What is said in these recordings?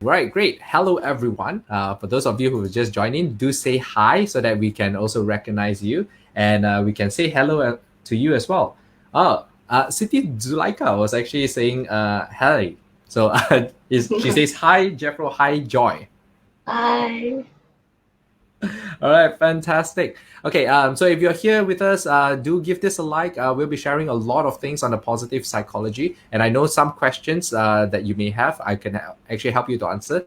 Right, great. Hello, everyone. For those of you who just joined in, do say hi so that we can also recognize you and we can say hello to you as well. Siti Zulaika was actually saying hi. So she says hi, Jeffro. Hi, Joy. Hi. All right, fantastic. Okay, so if you're here with us, do give this a like. We'll be sharing a lot of things on the positive psychology, and I know some questions that you may have. I can actually help you to answer.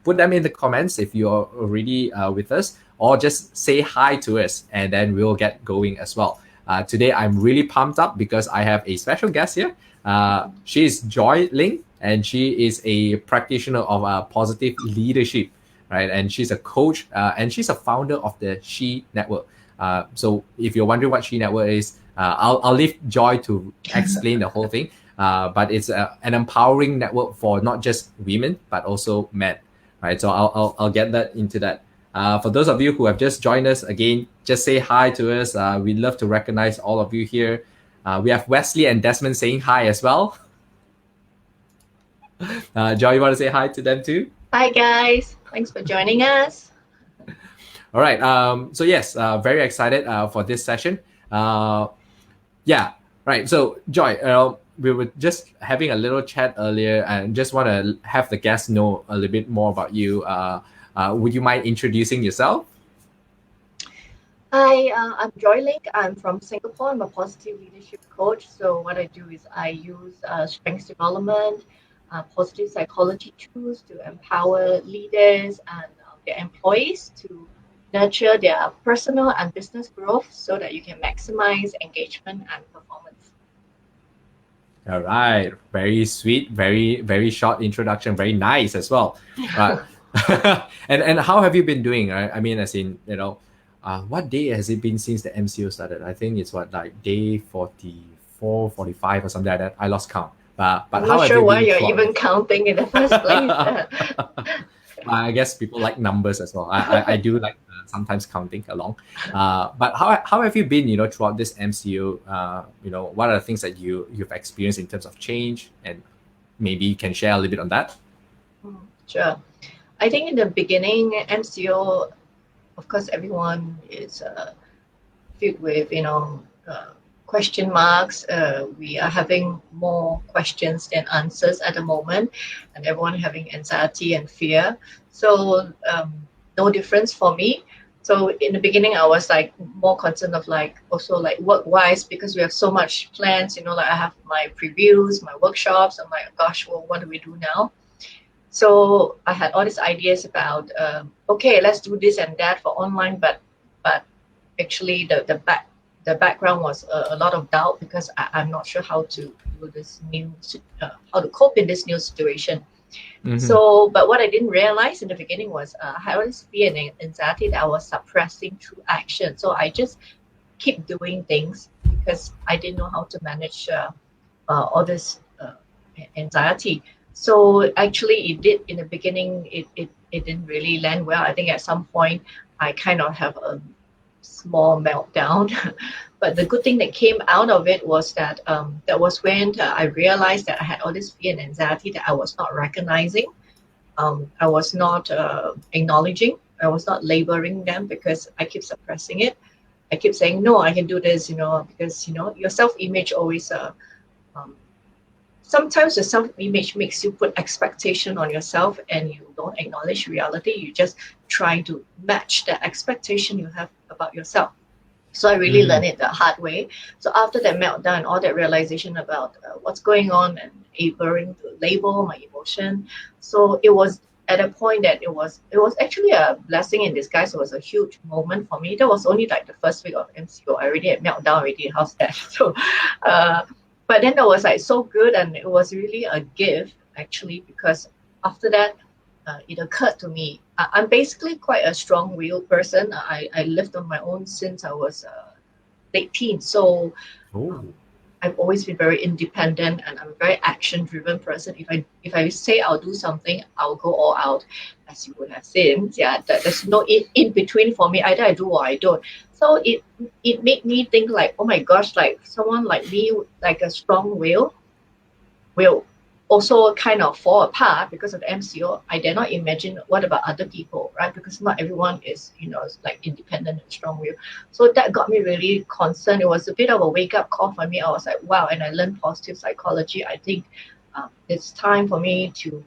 Put them in the comments if you're already with us, or just say hi to us, and then we'll get going as well. Today, I'm really pumped up because I have a special guest here. She's Joy Leng, and she is a practitioner of positive leadership, right? And she's a coach and she's a founder of the She Network. So if you're wondering what She Network is, I'll leave Joy to explain the whole thing. But it's an empowering network for not just women but also men, right? So I'll get that into that. For those of you who have just joined us again, just say hi to us. We'd love to recognize all of you here. We have Wesley and Desmond saying hi as well. Joy, you want to say hi to them too? Hi, guys. Thanks for joining us. All right. So yes, very excited for this session. Yeah. Right. So Joy, we were just having a little chat earlier, and just want to have the guests know a little bit more about you. Would you mind introducing yourself? Hi, I'm Joy Leng. I'm from Singapore. I'm a positive leadership coach. So what I do is I use strengths development, positive psychology tools to empower leaders and their employees to nurture their personal and business growth so that you can maximize engagement and performance. All right. Very sweet. Very short introduction. Very nice as well. And how have you been doing? I mean, as in, what day has it been since the MCO started? I think it's like day 44, 45 or something like that. I lost count. But I'm how not have sure you why been you're throughout even counting in the first place. I guess people like numbers as well. I do like sometimes counting along. But how have you been, throughout this MCO? What are the things that you've experienced in terms of change, and maybe you can share a little bit on that. Sure. I think in the beginning, MCO, of course, everyone is filled with, question marks. We are having more questions than answers at the moment, and everyone having anxiety and fear. So no difference for me. So in the beginning, I was like more concerned of also work-wise, because we have so much plans. Like I have my previews, my workshops. I'm like, gosh, well, what do we do now? So I had all these ideas about, okay, let's do this and that for online, but actually the background was a lot of doubt, because I'm not sure how to do this how to cope in this new situation. Mm-hmm. So, but what I didn't realize in the beginning was I had all this fear and anxiety that I was suppressing through action. So I just keep doing things because I didn't know how to manage all this anxiety. So actually it did in the beginning, it didn't really land well. I think at some point I kind of have a small meltdown. But the good thing that came out of it was that that was when I realized that I had all this fear and anxiety that I was not recognizing. I was not acknowledging. I was not labeling them because I keep suppressing it. I keep saying, no, I can do this, because, your self-image always sometimes the self-image makes you put expectation on yourself and you don't acknowledge reality. You just try to match the expectation you have about yourself. So I really learned it the hard way. So after that meltdown, all that realization about what's going on and able to label my emotion. So it was at a point that it was actually a blessing in disguise. It was a huge moment for me. That was only like the first week of MCO. I already had meltdown already. How's that? So but then it was like so good, and it was really a gift actually, because after that it occurred to me I'm basically quite a strong-willed person. I lived on my own since I was late teen, so I've always been very independent, and I'm a very action-driven person. If I say I'll do something, I'll go all out, as you would have seen. Yeah, there's no in between for me. Either I do or I don't. So it made me think like, oh my gosh, like someone like me, like a strong will also kind of fall apart because of MCO. I dare not imagine what about other people, right? Because not everyone is, like independent and strong-willed. So that got me really concerned. It was a bit of a wake-up call for me. I was like, wow, and I learned positive psychology. I think it's time for me to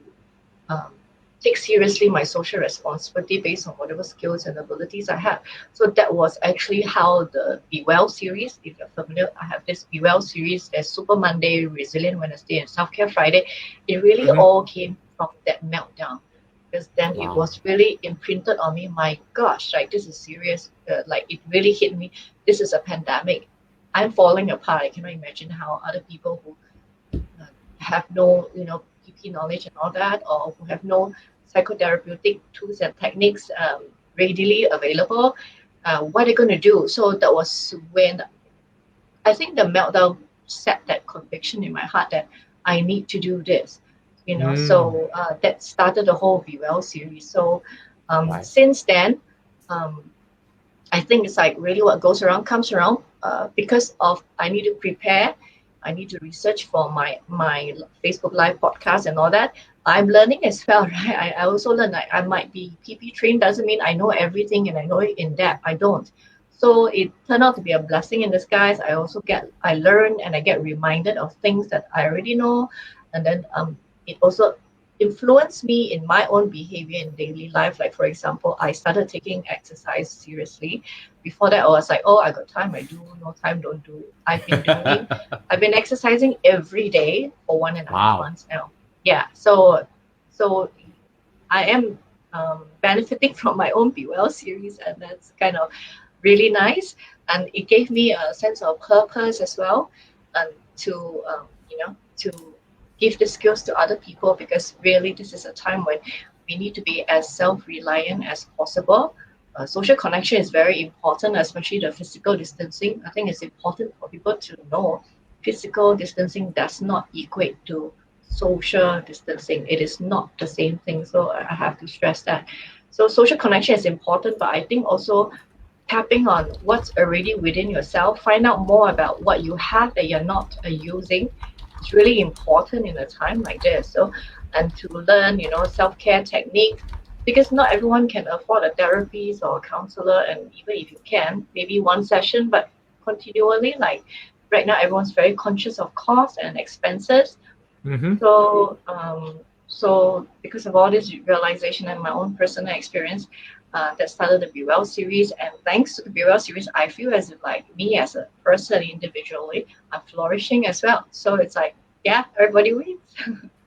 um, take seriously my social responsibility based on whatever skills and abilities I have. So that was actually how the BeWell series, if you're familiar, I have this BeWell series, there's Super Monday, Resilient Wednesday, and Self-Care Friday. It really all came from that meltdown. Because then it was really imprinted on me, my gosh, like this is serious. Like it really hit me. This is a pandemic. I'm falling apart. I cannot imagine how other people who have no, PP knowledge and all that, or who have no psychotherapeutic tools and techniques readily available, what are they going to do? So that was when I think the meltdown set that conviction in my heart that I need to do this. So that started the whole BeWell series. So since then, I think it's like really what goes around comes around. Because of I need to prepare, I need to research for my Facebook Live podcast and all that. I'm learning as well, right? I also learn I might be PP trained, doesn't mean I know everything and I know it in depth. I don't. So it turned out to be a blessing in disguise. I learn and I get reminded of things that I already know. And then it also influenced me in my own behavior in daily life. Like, for example, I started taking exercise seriously. Before that, I was like, oh, I got time, I do. No time, don't do. I've been exercising every day for 1.5 months now. Yeah, so I am benefiting from my own BeWell series, and that's kind of really nice. And it gave me a sense of purpose as well, and to give the skills to other people, because really this is a time when we need to be as self-reliant as possible. Social connection is very important, especially the physical distancing. I think it's important for people to know physical distancing does not equate to social distancing. It is not the same thing. So I have to stress that. So social connection is important, but I think also tapping on what's already within yourself, find out more about what you have that you're not using. It's really important in a time like this. So, and to learn, self-care technique, because not everyone can afford a therapist or a counselor, and even if you can, maybe one session, but continually, like right now, everyone's very conscious of cost and expenses. So because of all this realization and my own personal experience, that started the BeWell series. And thanks to the BeWell series, I feel as if like me as a person individually, I'm flourishing as well. So it's like, yeah, everybody wins.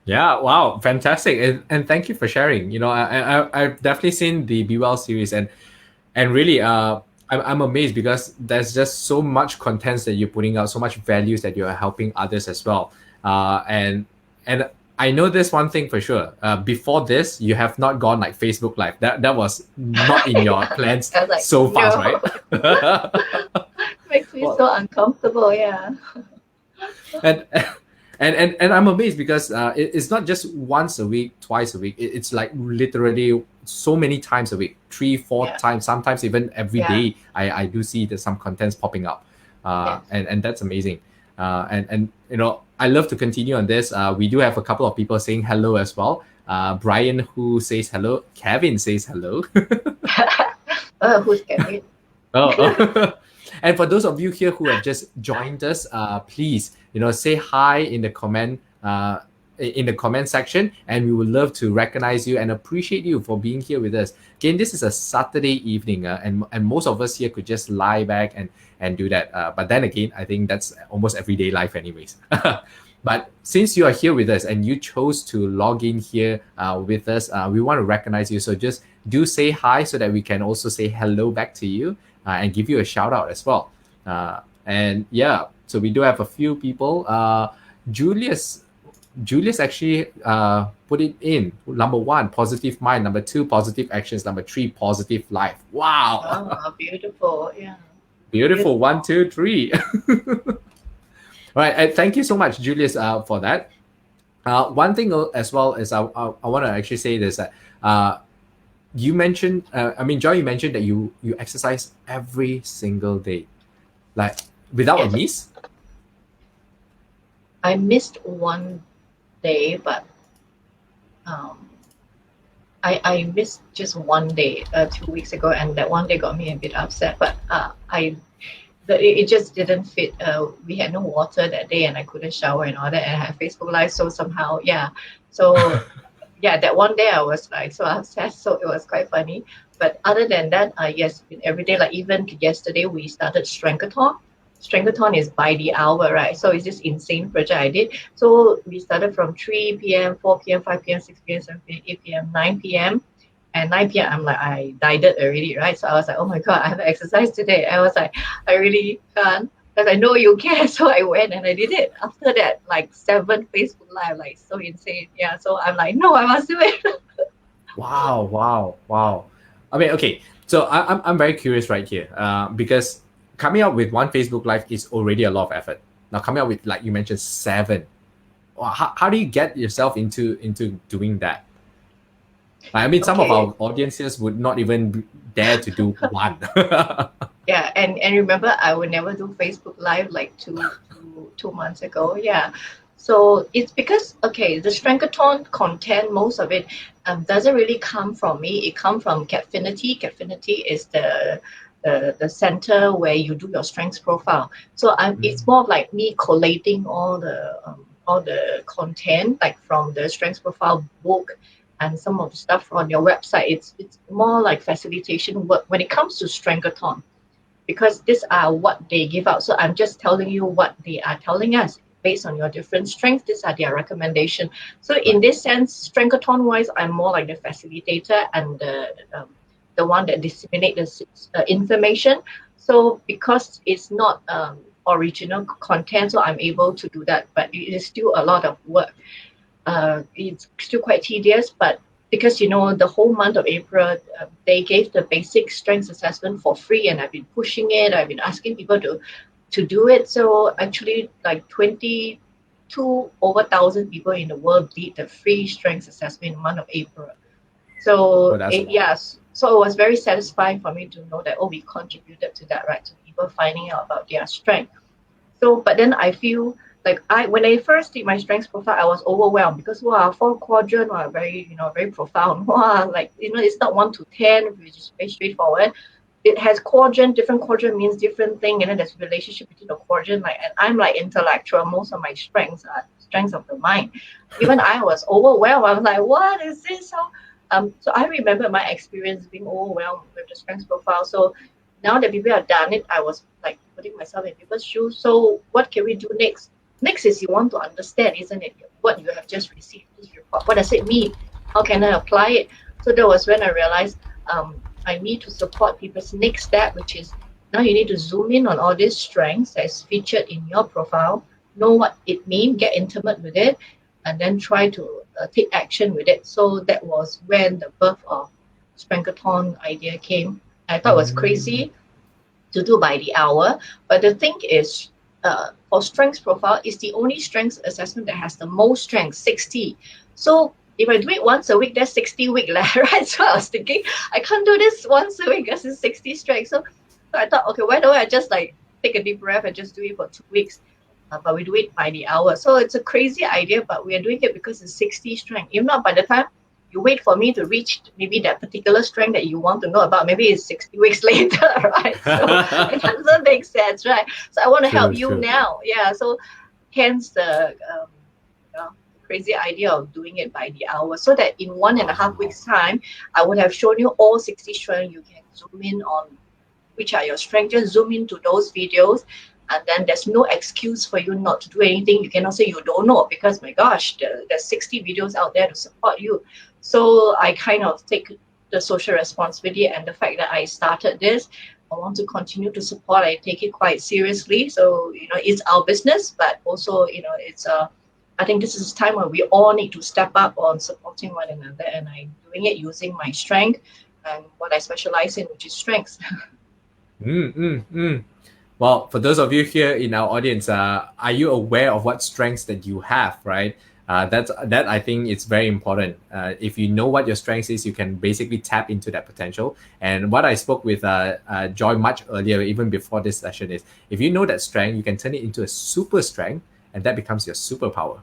Yeah, wow, fantastic, and thank you for sharing. I've definitely seen the BeWell series, and really, I'm amazed because there's just so much content that you're putting out, so much values that you're helping others as well. And I know this one thing for sure. Before this, you have not gone like Facebook Live. That was not in your plans like, so fast, right? Makes me so uncomfortable. Yeah. And I'm amazed because it's not just once a week, twice a week. It's like literally so many times a week, 3-4 times, sometimes even every day. I do see there's some contents popping up, and that's amazing. And I love to continue on this. We do have a couple of people saying hello as well. Brian, who says hello. Kevin says hello. Who's Kevin? And for those of you here who have just joined us, please, say hi in the comment section, and we would love to recognize you and appreciate you for being here with us. Again, this is a Saturday evening, and most of us here could just lie back and do that. But then again, I think that's almost everyday life anyways. But since you are here with us and you chose to log in here with us, we want to recognize you. So just do say hi so that we can also say hello back to you and give you a shout out as well. And yeah, so we do have a few people. Julius actually put it in. Number 1, positive mind. Number 2, positive actions. Number 3, positive life. Wow. Oh, beautiful. Yeah. Beautiful. 1, 2, 3. All right. Thank you so much, Julius, for that. One thing as well is I want to actually say this, that you mentioned, Joy, you mentioned that you exercise every single day, like without a miss. I missed one day, but I missed just one day 2 weeks ago, and that one day got me a bit upset. But it just didn't fit. We had no water that day, and I couldn't shower and all that, and I had Facebook Live. So somehow, yeah. So yeah, that one day I was like so upset. So it was quite funny. But other than that, yes, every day, like even yesterday, we started Strengthathon. Strengthathon is by the hour, right? So it's this insane project I did. So we started from 3 p.m., 4 p.m., 5 p.m., 6 p.m., 7 p.m., 8 p.m., 9 p.m. And 9 p.m. I'm like, I died already, right? So I was like, oh my God, I haven't exercised today. I was like, I really can't. Because I know you can. So I went and I did it. After that, like 7 Facebook Live, like so insane. Yeah. So I'm like, no, I must do it. Wow. I mean, okay. So I'm very curious right here, because coming up with one Facebook Live is already a lot of effort. Now coming up with, like you mentioned, 7. Wow, how do you get yourself into doing that? I mean, some of Okay. our audiences would not even dare to do one. Yeah, and remember, I would never do Facebook Live like two months ago. Yeah, so it's because okay, the Strengthathon content, most of it doesn't really come from me. It comes from Capfinity. Capfinity is the center where you do your strengths profile. So it's more of like me collating all the content like from the strengths profile book and some of the stuff on your website. It's more like facilitation work when it comes to Strengthathon, because these are what they give out. So I'm just telling you what they are telling us based on your different strengths. These are their recommendation. So in this sense, Strengthathon wise, I'm more like the facilitator and the one that disseminate the information. So because it's not original content, so I'm able to do that, but it is still a lot of work. It's still quite tedious, but because the whole month of April, they gave the basic strengths assessment for free, and I've been pushing it. I've been asking people to do it. So actually, like 22 over 1,000 people in the world did the free strengths assessment in the month of April. Oh, So that's a lot. yes, so it was very satisfying for me to know that we contributed to that, right? To people finding out about their strength. So, but then I feel like when I first did my strengths profile, I was overwhelmed because wow, 4 quadrant were very, very profound. Wow, like it's not 1 to 10, which is very straightforward. It has quadrant, different quadrant means different thing, and then there's relationship between the quadrant. Like, and I'm like intellectual. Most of my strengths are strengths of the mind. Even I was overwhelmed. I was like, what is this? So I remember my experience being overwhelmed with the strengths profile. So now that people have done it, I was like putting myself in people's shoes. So what can we do next? Next is you want to understand, isn't it? What you have just received, this report. What does it mean? How can I apply it? So that was when I realized I need to support people's next step, which is now you need to zoom in on all these strengths that is featured in your profile, know what it means, get intimate with it, and then try to take action with it. So that was when the birth of Strengthathon idea came. I thought it was crazy to do by the hour, but the thing is, for strengths profile, is the only strengths assessment that has the most strengths, 60. So if I do it once a week, that's 60 week left, right? So I was thinking, I can't do this once a week because it's 60 strengths. So I thought, okay, why don't I just like take a deep breath and just do it for 2 weeks? But we do it by the hour. So it's a crazy idea, but we are doing it because it's 60 strength. If not, by the time you wait for me to reach maybe that particular strength that you want to know about, maybe it's 60 weeks later, right? So it doesn't make sense, right? So I want to help you True. now. Yeah. So hence the crazy idea of doing it by the hour, so that in 1.5 weeks time, I would have shown you all 60 strengths. You can zoom in on which are your strengths, just zoom into those videos, and then there's no excuse for you not to do anything. You cannot say you don't know, because my gosh, there's 60 videos out there to support you. So I kind of take the social responsibility, and the fact that I started this, I want to continue to support. I take it quite seriously. So it's our business, but also it's I think this is a time where we all need to step up on supporting one another, and I'm doing it using my strength and what I specialize in, which is strengths. Well, for those of you here in our audience, are you aware of what strengths that you have, right? That I think it's very important. If you know what your strengths is, you can basically tap into that potential. And what I spoke with Joy much earlier, even before this session, is if you know that strength, you can turn it into a super strength, and that becomes your superpower.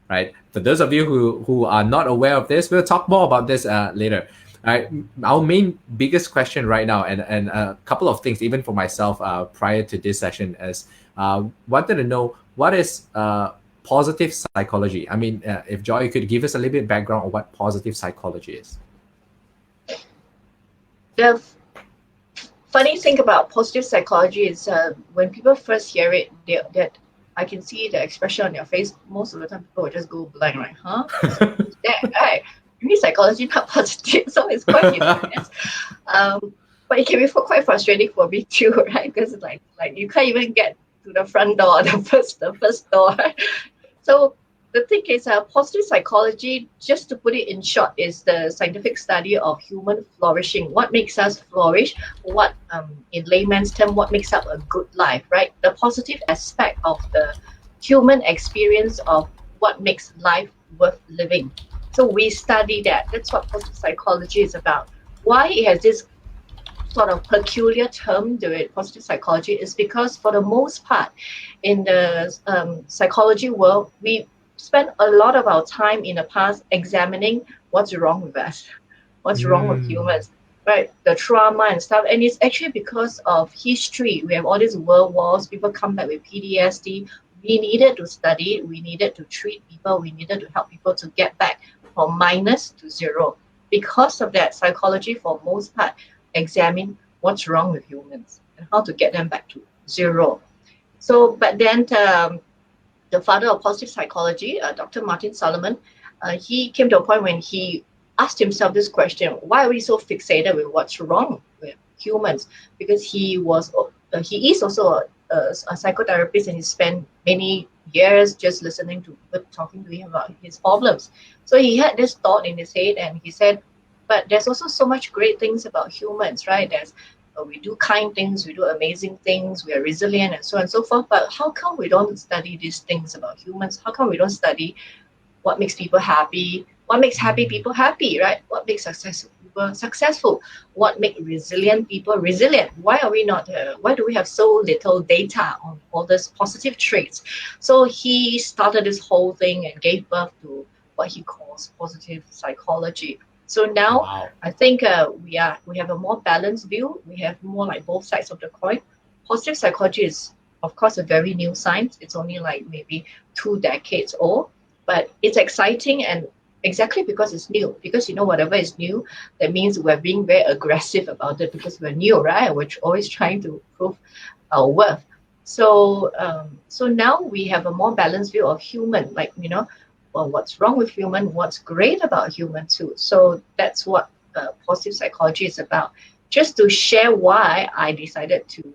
right? For those of you who are not aware of this, we'll talk more about this later. Right, our main biggest question right now, and a couple of things, even for myself, prior to this session, is wanted to know what is positive psychology. I mean, if Joy could give us a little bit background on what positive psychology is. The funny thing about positive psychology is when people first hear it, that I can see the expression on their face. Most of the time, people will just go blank, right? Huh? What's that? Right? Maybe psychology not positive, so it's quite intense. But it can be quite frustrating for me too, right? Because like you can't even get to the front door, the first door. So the thing is, positive psychology, just to put it in short, is the scientific study of human flourishing. What makes us flourish? What, in layman's term, what makes up a good life, right? The positive aspect of the human experience of what makes life worth living. So we study that. That's what positive psychology is about. Why it has this sort of peculiar term to it, positive psychology, is because for the most part in the psychology world, we spend a lot of our time in the past examining what's wrong with us, what's wrong with humans, right? The trauma and stuff. And it's actually because of history. We have all these world wars, people come back with PTSD. We needed to study, we needed to treat people, we needed to help people to get back from minus to zero. Because of that, psychology for most part examine what's wrong with humans and how to get them back to zero. So, but then the father of positive psychology, Dr. Martin Seligmann, he came to a point when he asked himself this question: why are we so fixated with what's wrong with humans? Because he is also a psychotherapist, and he spent many years just listening to people talking to him about his problems. So he had this thought in his head, and he said, but there's also so much great things about humans, right? We do kind things, we do amazing things, we are resilient, and so on and so forth. But how come we don't study these things about humans? How come we don't study what makes people happy? What makes happy people happy, right? What makes successful people successful? What makes resilient people resilient? Why are we not? Why do we have so little data on all these positive traits? So he started this whole thing and gave birth to what he calls positive psychology. So now, wow, I think we have a more balanced view. We have more like both sides of the coin. Positive psychology is, of course, a very new science. It's only like maybe 2 decades old, but it's exciting, and exactly because it's new. Because whatever is new, that means we're being very aggressive about it because we're new, right? We're always trying to prove our worth. So so now we have a more balanced view of human, like well, what's wrong with human, what's great about human too. So that's what positive psychology is about. Just to share why I decided to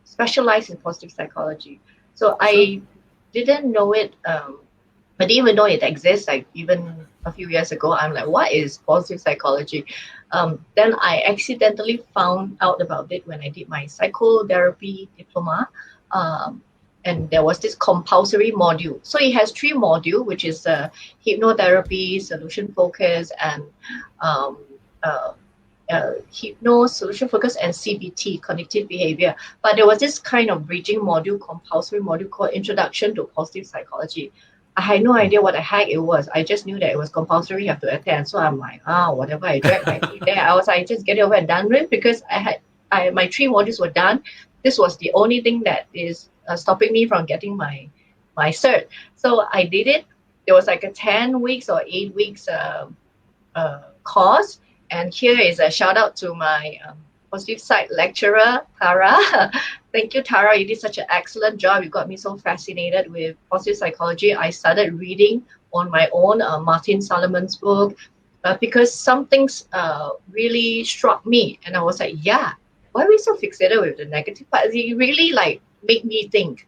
specialize in positive psychology. So I didn't know it, I didn't even know it exists. Like even a few years ago, I'm like, what is positive psychology? Then I accidentally found out about it when I did my psychotherapy diploma. And there was this compulsory module. So it has 3 modules, which is hypnotherapy, solution focus, and solution focus, and CBT, cognitive behavior. But there was this kind of bridging module, compulsory module called Introduction to Positive Psychology. I had no idea what the heck it was. I just knew that it was compulsory, you have to attend. So I'm like, whatever. I dragged my feet there. I was like, just get it over and done with, because my 3 modules were done. This was the only thing that is stopping me from getting my cert. So I did it. There was like a 10 weeks or 8 weeks course. And here is a shout out to my positive psych lecturer, Tara. Thank you, Tara. You did such an excellent job. You got me so fascinated with positive psychology. I started reading on my own Martin Seligmann's book because some things really struck me. And I was like, yeah, why are we so fixated with the negative part? It really made me think.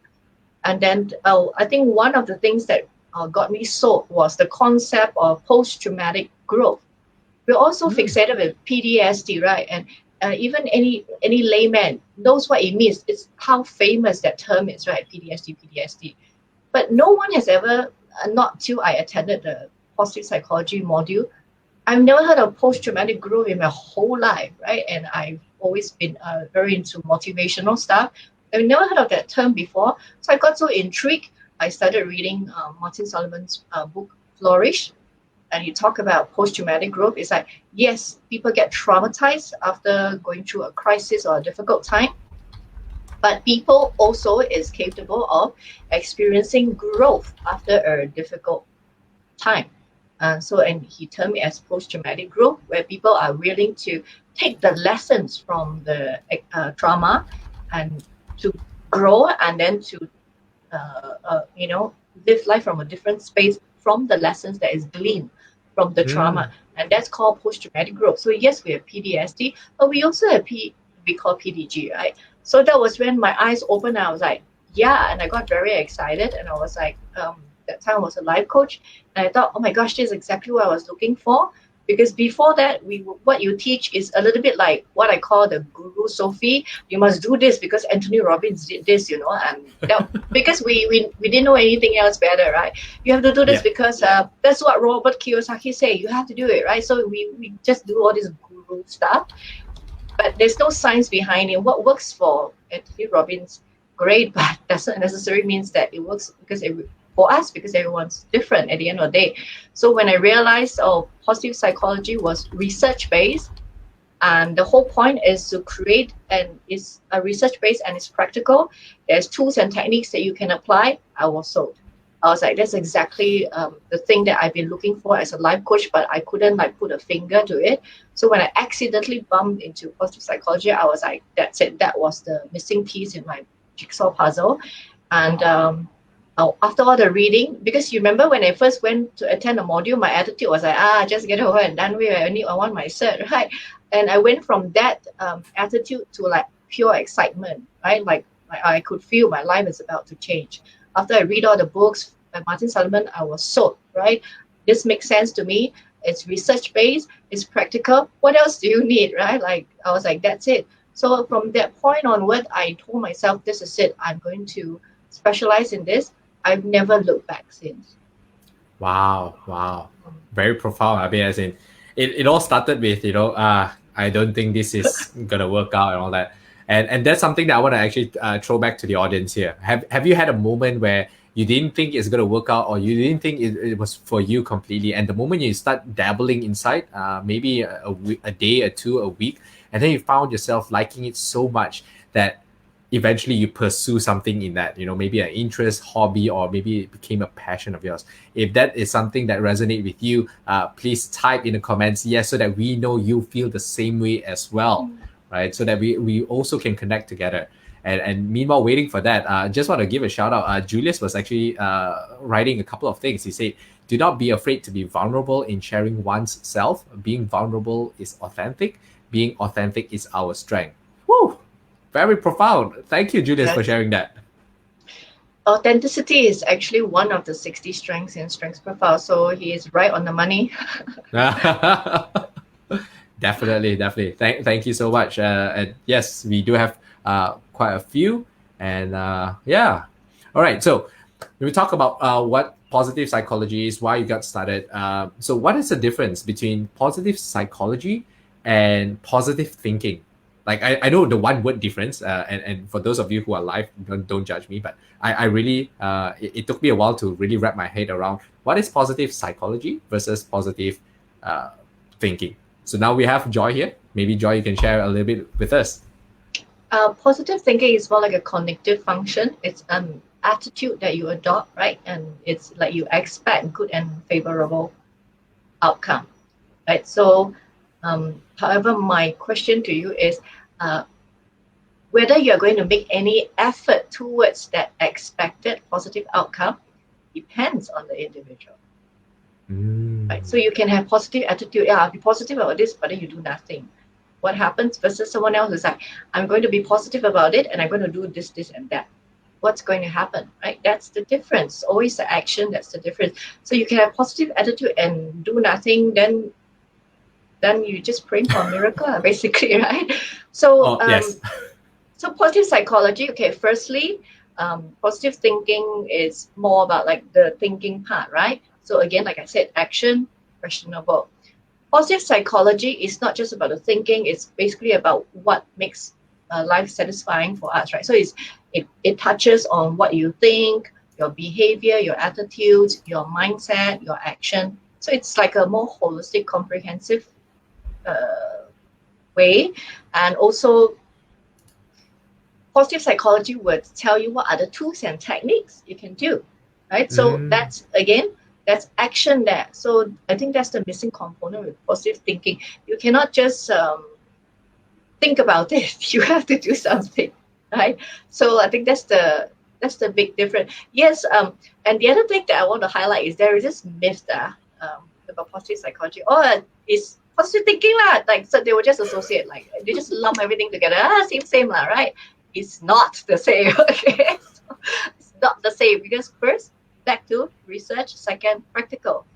And then I think one of the things that got me sold was the concept of post-traumatic growth. We're also fixated with PTSD, right? And even any layman knows what it means. It's how famous that term is, right? PTSD. But no one has ever, not till I attended the positive psychology module, I've never heard of post-traumatic growth in my whole life, right? And I've always been very into motivational stuff. I've never heard of that term before. So I got so intrigued. I started reading Martin Seligmann's book, Flourish, and he talked about post-traumatic growth. It's like, yes, people get traumatized after going through a crisis or a difficult time, but people also is capable of experiencing growth after a difficult time. And he termed it as post-traumatic growth, where people are willing to take the lessons from the trauma and to grow, and then to live life from a different space from the lessons that is gleaned from the trauma. And that's called post-traumatic growth. So yes, we have PTSD, but we also have we call PDG, right? So that was when my eyes opened. I was like, yeah, and I got very excited, and I was like, that time I was a life coach, and I thought, oh my gosh, this is exactly what I was looking for. Because before that, what you teach is a little bit like what I call the Guru Sophie. You must do this because Anthony Robbins did this, and because we didn't know anything else better, right? You have to do this because that's what Robert Kiyosaki say. You have to do it, right? So we just do all this guru stuff, but there's no science behind it. What works for Anthony Robbins, great, but doesn't necessarily means that it works for us, because everyone's different at the end of the day. So when I realized, positive psychology was research-based, and the whole point is to create, and it's a research-based and it's practical. There's tools and techniques that you can apply. I was sold. I was like, that's exactly the thing that I've been looking for as a life coach, but I couldn't put a finger to it. So when I accidentally bumped into positive psychology, I was like, that's it. That was the missing piece in my jigsaw puzzle. And after all the reading, because you remember when I first went to attend a module, my attitude was like, just get over and done with. I want my cert, right? And I went from that attitude to pure excitement, right? Like I could feel my life is about to change. After I read all the books by Martin Seligmann, I was sold, right? This makes sense to me. It's research-based, it's practical. What else do you need, right? I was like, that's it. So from that point onward, I told myself, this is it. I'm going to specialize in this. I've never looked back since. Wow. Very profound. I mean, as in, it all started with, I don't think this is going to work out and all that. And that's something that I want to actually throw back to the audience here. Have you had a moment where you didn't think it's going to work out, or you didn't think it was for you completely, and the moment you start dabbling inside, maybe a day or two, a week, and then you found yourself liking it so much that eventually you pursue something in that, maybe an interest, hobby, or maybe it became a passion of yours. If that is something that resonates with you, please type in the comments yes, so that we know you feel the same way as well, right? So that we also can connect together. And meanwhile, waiting for that, just want to give a shout out. Julius was actually writing a couple of things. He said, do not be afraid to be vulnerable in sharing one's self. Being vulnerable is authentic. Being authentic is our strength. Woo! Very profound. Thank you, Julius, for sharing that. Authenticity is actually one of the 60 strengths in Strengths Profile. So he is right on the money. Definitely. Thank you so much. And yes, we do have quite a few. And yeah. All right. So when we talk about what positive psychology is, why you got started. So what is the difference between positive psychology and positive thinking? Like I know the one word difference, and for those of you who are live, don't judge me, but I really it took me a while to really wrap my head around what is positive psychology versus positive thinking. So now we have Joy here. Maybe Joy, you can share a little bit with us. Positive thinking is more like a cognitive function. It's an attitude that you adopt, right? And it's like you expect good and favorable outcome, right? So however, my question to you is whether you're going to make any effort towards that expected positive outcome depends on the individual. Right? So you can have positive attitude, I'll be positive about this, but then you do nothing. What happens versus someone else is like, I'm going to be positive about it and I'm going to do this, this, and that. What's going to happen, right? That's the difference. Always the action, that's the difference. So you can have positive attitude and do nothing, then you just praying for a miracle, basically, right? So, yes. So positive psychology, okay, firstly, positive thinking is more about like the thinking part, right? So again, like I said, action, questionable. Positive psychology is not just about the thinking, it's basically about what makes life satisfying for us, right? So it touches on what you think, your behavior, your attitudes, your mindset, your action. So it's like a more holistic, comprehensive way. And also, positive psychology would tell you what are the tools and techniques you can do, right? So that's, again, that's action there. So I think that's the missing component with positive thinking. You cannot just think about it. You have to do something, right? So I think that's the big difference. Yes, and the other thing that I want to highlight is there is this myth about positive psychology. Oh, it's positive thinking lah. Like, so they will just associate, like they just lump everything together. Same lah, right? It's not the same. Okay, so it's not the same because first, back to research. Second, practical.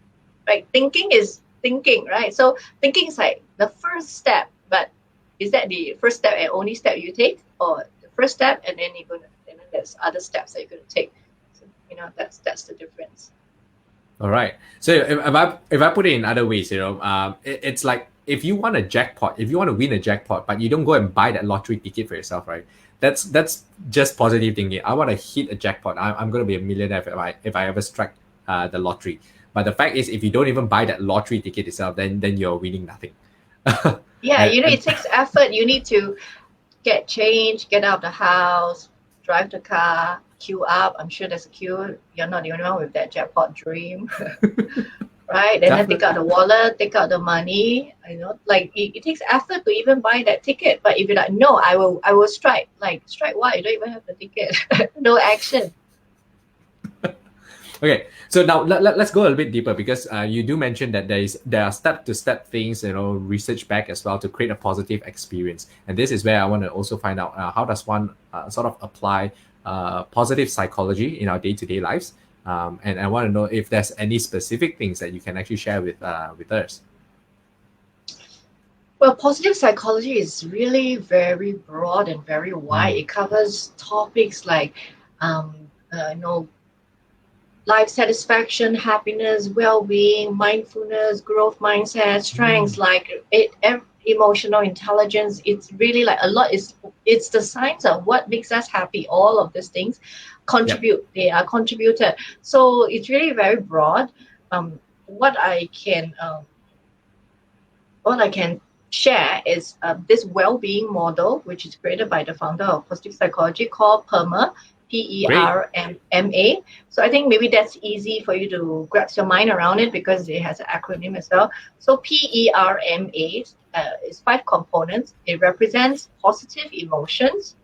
Right? Thinking is thinking, right? So thinking is like the first step, but is that the first step and only step you take, or the first step and then there's other steps that you're gonna take? So, that's the difference. All right. So if I put it in other ways, it's like if you want a jackpot, if you want to win a jackpot, but you don't go and buy that lottery ticket for yourself, right? That's just positive thinking. I want to hit a jackpot. I'm going to be a millionaire if I ever strike the lottery. But the fact is, if you don't even buy that lottery ticket itself, then you're winning nothing. Yeah, it takes effort. You need to get changed, get out of the house, drive the car, queue up. I'm sure there's a queue. You're not the only one with that jackpot dream. Right? And then take out the wallet, take out the money. Like it takes effort to even buy that ticket. But if you're like, no, I will strike. Like, strike what? You don't even have the ticket. No action. Okay, so now let's go a little bit deeper, because you do mention that there are step-to-step things, research back as well, to create a positive experience. And this is where I want to also find out how does one sort of apply positive psychology in our day-to-day lives. And I want to know if there's any specific things that you can actually share with us. Well, positive psychology is really very broad and very wide. It covers topics like, life satisfaction, happiness, well-being, mindfulness, growth mindset, strengths, emotional intelligence. It's really like a lot. It's the science of what makes us happy. All of these things contribute. Yep. They are contributed. So it's really very broad. What I can share is this well-being model, which is created by the founder of positive psychology, called PERMA. PERMA. So I think maybe that's easy for you to grasp your mind around it, because it has an acronym as well. So PERMA is 5 components. It represents positive emotions,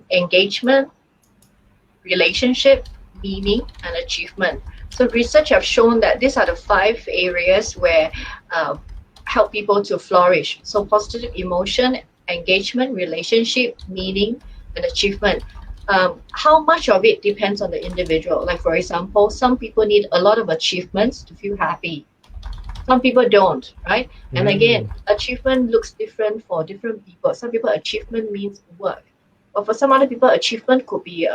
engagement, relationship, meaning, and achievement. So research have shown that these are the 5 areas where help people to flourish. So positive emotion, engagement, relationship, meaning, and achievement. How much of it depends on the individual. Like, for example, some people need a lot of achievements to feel happy. Some people don't, right? And again, achievement looks different for different people. Some people, achievement means work. But for some other people, achievement could be,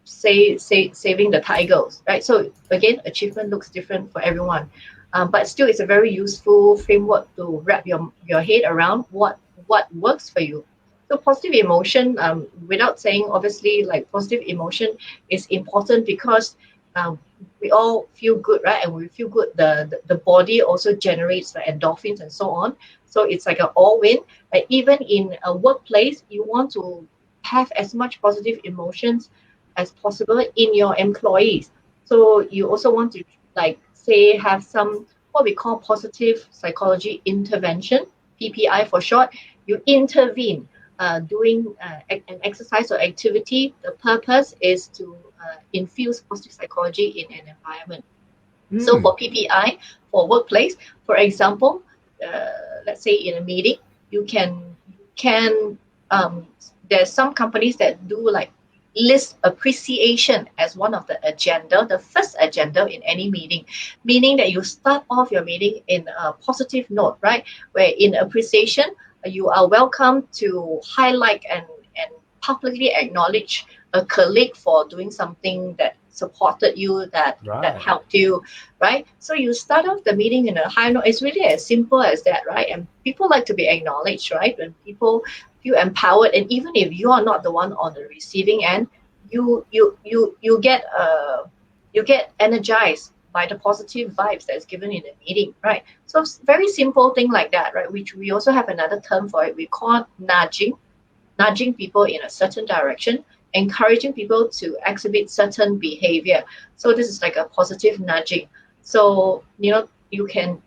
saving the tigers, right? So again, achievement looks different for everyone. But still, it's a very useful framework to wrap your head around what works for you. So positive emotion, without saying, obviously, like, positive emotion is important because we all feel good, right? And when we feel good, the body also generates endorphins and so on. So it's like an all-win. Even in a workplace, you want to have as much positive emotions as possible in your employees. So you also want to, have some what we call positive psychology intervention, PPI for short. You intervene. Doing an exercise or activity, the purpose is to infuse positive psychology in an environment. So for PPI, for workplace, for example, let's say in a meeting, you can there's some companies that do list appreciation as one of the agenda, the first agenda in any meeting, meaning that you start off your meeting in a positive note, right? Where in appreciation, you are welcome to highlight and publicly acknowledge a colleague for doing something that supported you, that helped you, right? So you start off the meeting in a high note. It's really as simple as that, right? And people like to be acknowledged, right? When people feel empowered, and even if you are not the one on the receiving end, you get energized by the positive vibes that's given in the meeting, right? So it's very simple thing like that, right? Which we also have another term for it. We call nudging people in a certain direction, encouraging people to exhibit certain behavior. So this is like a positive nudging. So you can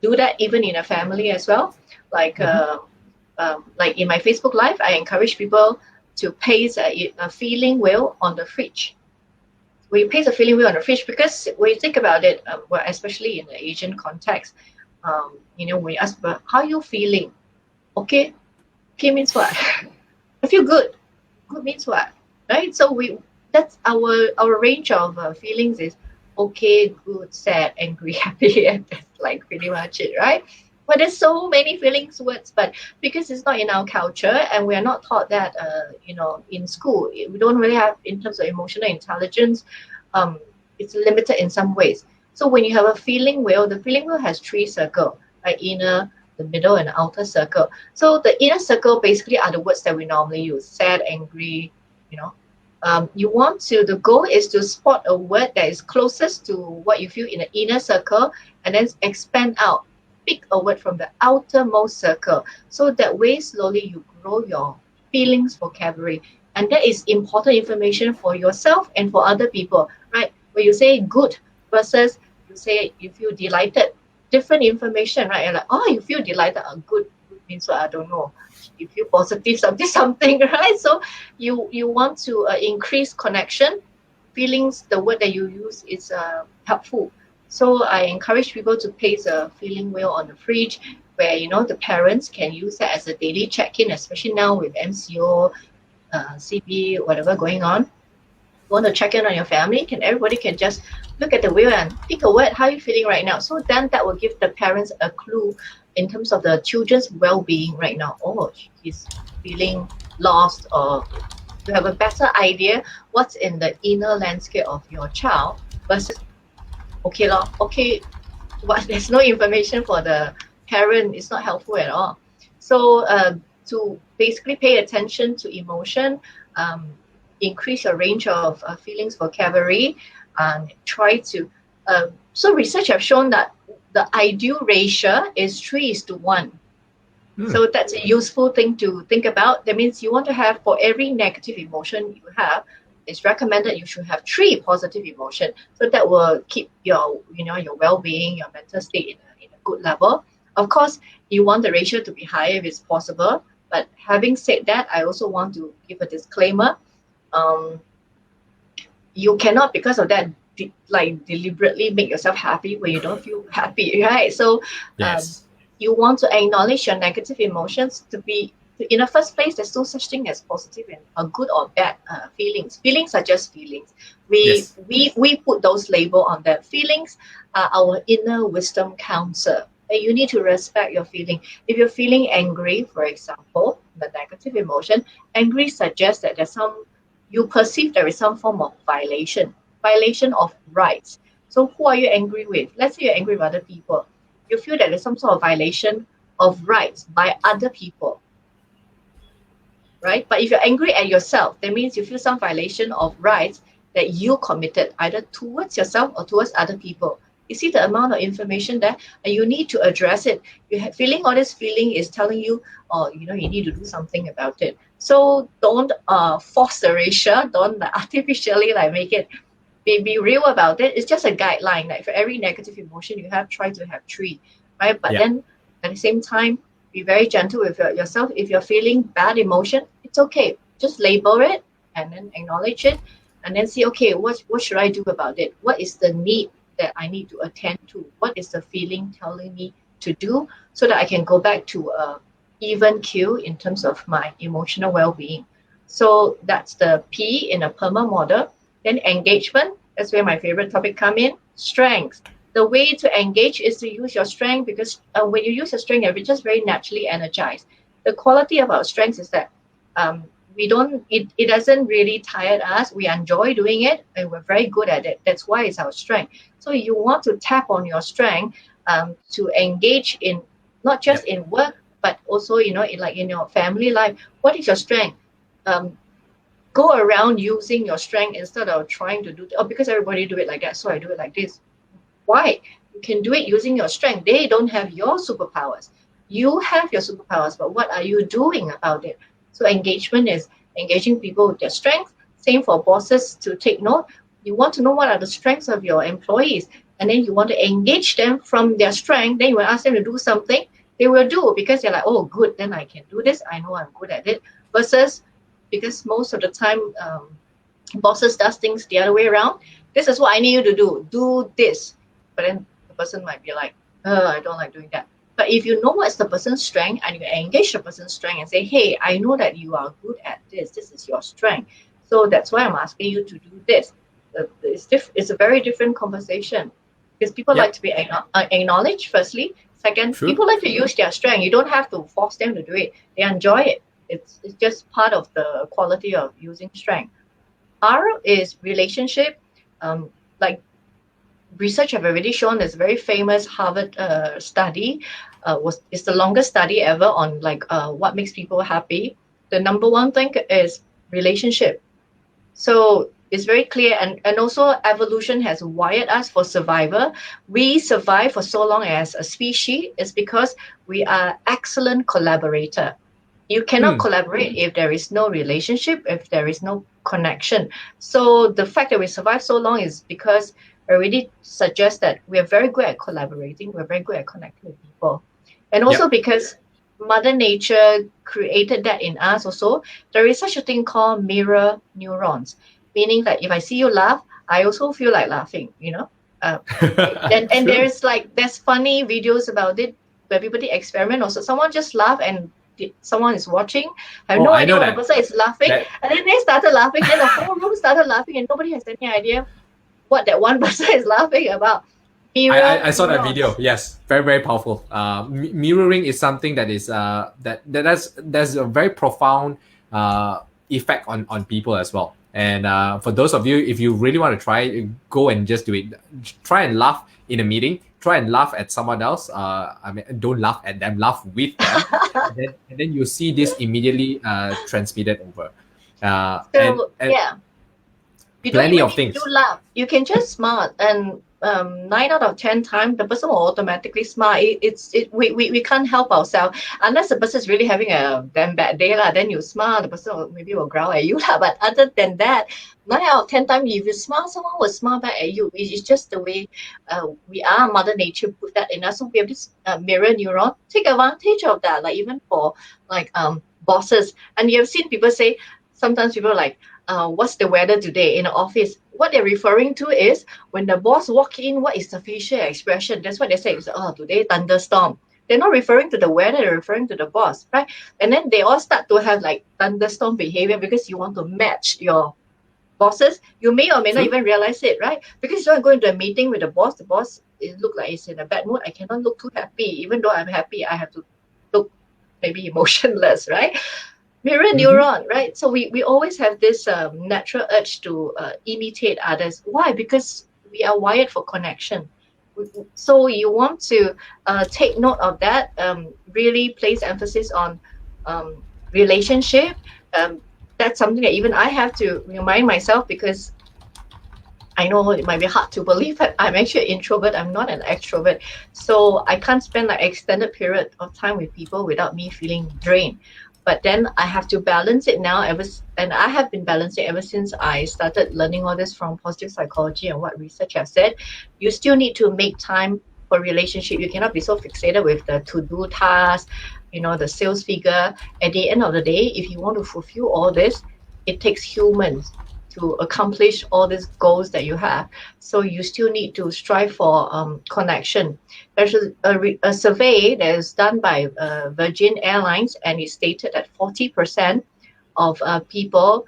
do that even in a family as well. Like in my Facebook Live, I encourage people to paste a feeling wheel on the fridge. We paste a feeling wheel on the fridge because when you think about it, well, especially in the Asian context, when you ask about how you feeling, okay, okay means what? I feel good. Good means what? Right? So that's our range of feelings is okay, good, sad, angry, happy, and that's like pretty much it, right? But there's so many feelings words, but because it's not in our culture and we are not taught that, in school, we don't really have in terms of emotional intelligence. It's limited in some ways. So when you have a feeling wheel, the feeling wheel has three circles, right? Inner, the middle, and the outer circle. So the inner circle basically are the words that we normally use: sad, angry. You know, the goal is to spot a word that is closest to what you feel in the inner circle, and then expand out. Pick a word from the outermost circle. So that way, slowly you grow your feelings vocabulary, and that is important information for yourself and for other people, right? When you say good versus you say you feel delighted, different information, right? You're like, oh, you feel delighted. Good means what? I don't know. You feel positive, something, right? So you want to increase connection. Feelings, the word that you use is helpful. So I encourage people to place a feeling wheel on the fridge where the parents can use that as a daily check-in, especially now with MCO, CB, whatever going on. You want to check in on your family, everybody can just look at the wheel and pick a word. How are you feeling right now? So then that will give the parents a clue in terms of the children's well-being right now. Oh, he's feeling lost, or you have a better idea what's in the inner landscape of your child versus okay, but there's no information for the parent. It's not helpful at all. So to basically pay attention to emotion, increase your range of feelings vocabulary, and try to. So research have shown that the ideal ratio is 3:1. So that's a useful thing to think about. That means you want to have, for every negative emotion you have, it's recommended you should have 3 positive emotion. So that will keep your well-being, your mental state in a good level. Of course, you want the ratio to be higher if it's possible. But having said that, I also want to give a disclaimer. You cannot, because of that, deliberately make yourself happy when you don't feel happy, right? So Yes. you want to acknowledge your negative emotions to be, in the first place, there's no such thing as positive and good or bad feelings. Feelings are just feelings. Yes. We put those label on that. Feelings are our inner wisdom counsel. And you need to respect your feeling. If you're feeling angry, for example, the negative emotion, angry suggests that you perceive there is some form of violation of rights. So who are you angry with? Let's say you're angry with other people. You feel that there's some sort of violation of rights by other people, right? But if you're angry at yourself, that means you feel some violation of rights that you committed either towards yourself or towards other people. You see the amount of information there, and you need to address it. Feeling all this feeling is telling you, oh, you need to do something about it. So don't force the ratio, don't artificially make it. Be real about it. It's just a guideline. Like for every negative emotion you have, try to have 3, right? But Yeah. then at the same time, be very gentle with yourself. If you're feeling bad emotion, it's okay. Just label it and then acknowledge it, and then see, okay, what should I do about it? What is the need that I need to attend to? What is the feeling telling me to do, so that I can go back to a even keel in terms of my emotional well-being. So that's the P in a PERMA model. Then engagement, that's where my favorite topic come in. Strength. The way to engage is to use your strength, because when you use your strength, you're just very naturally energized. The quality of our strengths is that it doesn't really tire us. We enjoy doing it and we're very good at it. That's why it's our strength. So you want to tap on your strength to engage in not just Yep. in work, but also in your family life. What is your strength? go around using your strength instead of trying to do, oh, because everybody do it like that, so I do it like this. Why? You can do it using your strength. They don't have your superpowers. You have your superpowers, but what are you doing about it? So engagement is engaging people with their strengths. Same for bosses to take note. You want to know what are the strengths of your employees, and then you want to engage them from their strength. Then you will ask them to do something, they will do because they're like, oh, good, then I can do this. I know I'm good at it. Versus, because most of the time, bosses does things the other way around. This is what I need you to do. Do this. But then the person might be like, I don't like doing that. But if you know what's the person's strength and you engage the person's strength and say, hey, I know that you are good at this. This is your strength. So that's why I'm asking you to do this. It's a very different conversation because people like to be acknowledged, firstly. Second, people like to use their strength. You don't have to force them to do it. They enjoy it. It's just part of the quality of using strength. R is relationship. Like research have already shown, this very famous Harvard study it's the longest study ever on like what makes people happy. The number one thing is relationship. So it's very clear, and also evolution has wired us for survival. We survive for so long as a species is because we are excellent collaborator. You cannot collaborate if there is no relationship, if there is no connection. So the fact that we survive so long is because it already suggests that we are very good at collaborating, we're very good at connecting with people. And also because Mother Nature created that in us also, there is such a thing called mirror neurons, meaning that if I see you laugh, I also feel like laughing, you know? And there's funny videos about it where everybody experiment also. Someone just laugh and someone is watching. I have no idea what the person is laughing. And then they started laughing, then the whole room started laughing and nobody has any idea what that one person is laughing about. I saw that video. Yes, very, very powerful. Mirroring is something that is there's a very profound effect on people as well. And for those of you, if you really want to try, go and just do it. Try and laugh in a meeting. Try and laugh at someone else. I mean, don't laugh at them. Laugh with them, and then you see this immediately transmitted over. You plenty don't of things. Do laugh. You can just smile, and 9 out of 10 times the person will automatically smile. We can't help ourselves unless the person is really having a damn bad day lah. Then you smile, the person maybe will growl at you lah. But other than that, 9 out of 10 times if you smile, someone will smile back at you. It's just the way we are. Mother Nature put that in us. So we have this mirror neuron. Take advantage of that. Like even for bosses, and you have seen people say sometimes people are like, what's the weather today in the office? What they're referring to is when the boss walk in, what is the facial expression? That's what they say. It's, today thunderstorm. They're not referring to the weather, they're referring to the boss, right? And then they all start to have like thunderstorm behavior because you want to match your bosses. You may or may not even realize it, right? Because you're going to a meeting with the boss it look like it's in a bad mood. I cannot look too happy. Even though I'm happy, I have to look maybe emotionless, right? Mirror neuron, right? So we always have this natural urge to imitate others. Why? Because we are wired for connection. So you want to take note of that, really place emphasis on relationship. That's something that even I have to remind myself because I know it might be hard to believe that I'm actually an introvert. I'm not an extrovert. So I can't spend like extended period of time with people without me feeling drained. But then I have to balance it now, and I have been balancing ever since I started learning all this from positive psychology and what research has said. You still need to make time for relationship. You cannot be so fixated with the to-do task, the sales figure. At the end of the day, if you want to fulfill all this, it takes humans to accomplish all these goals that you have. So you still need to strive for connection. There's a survey that is done by Virgin Airlines, and it stated that 40% of people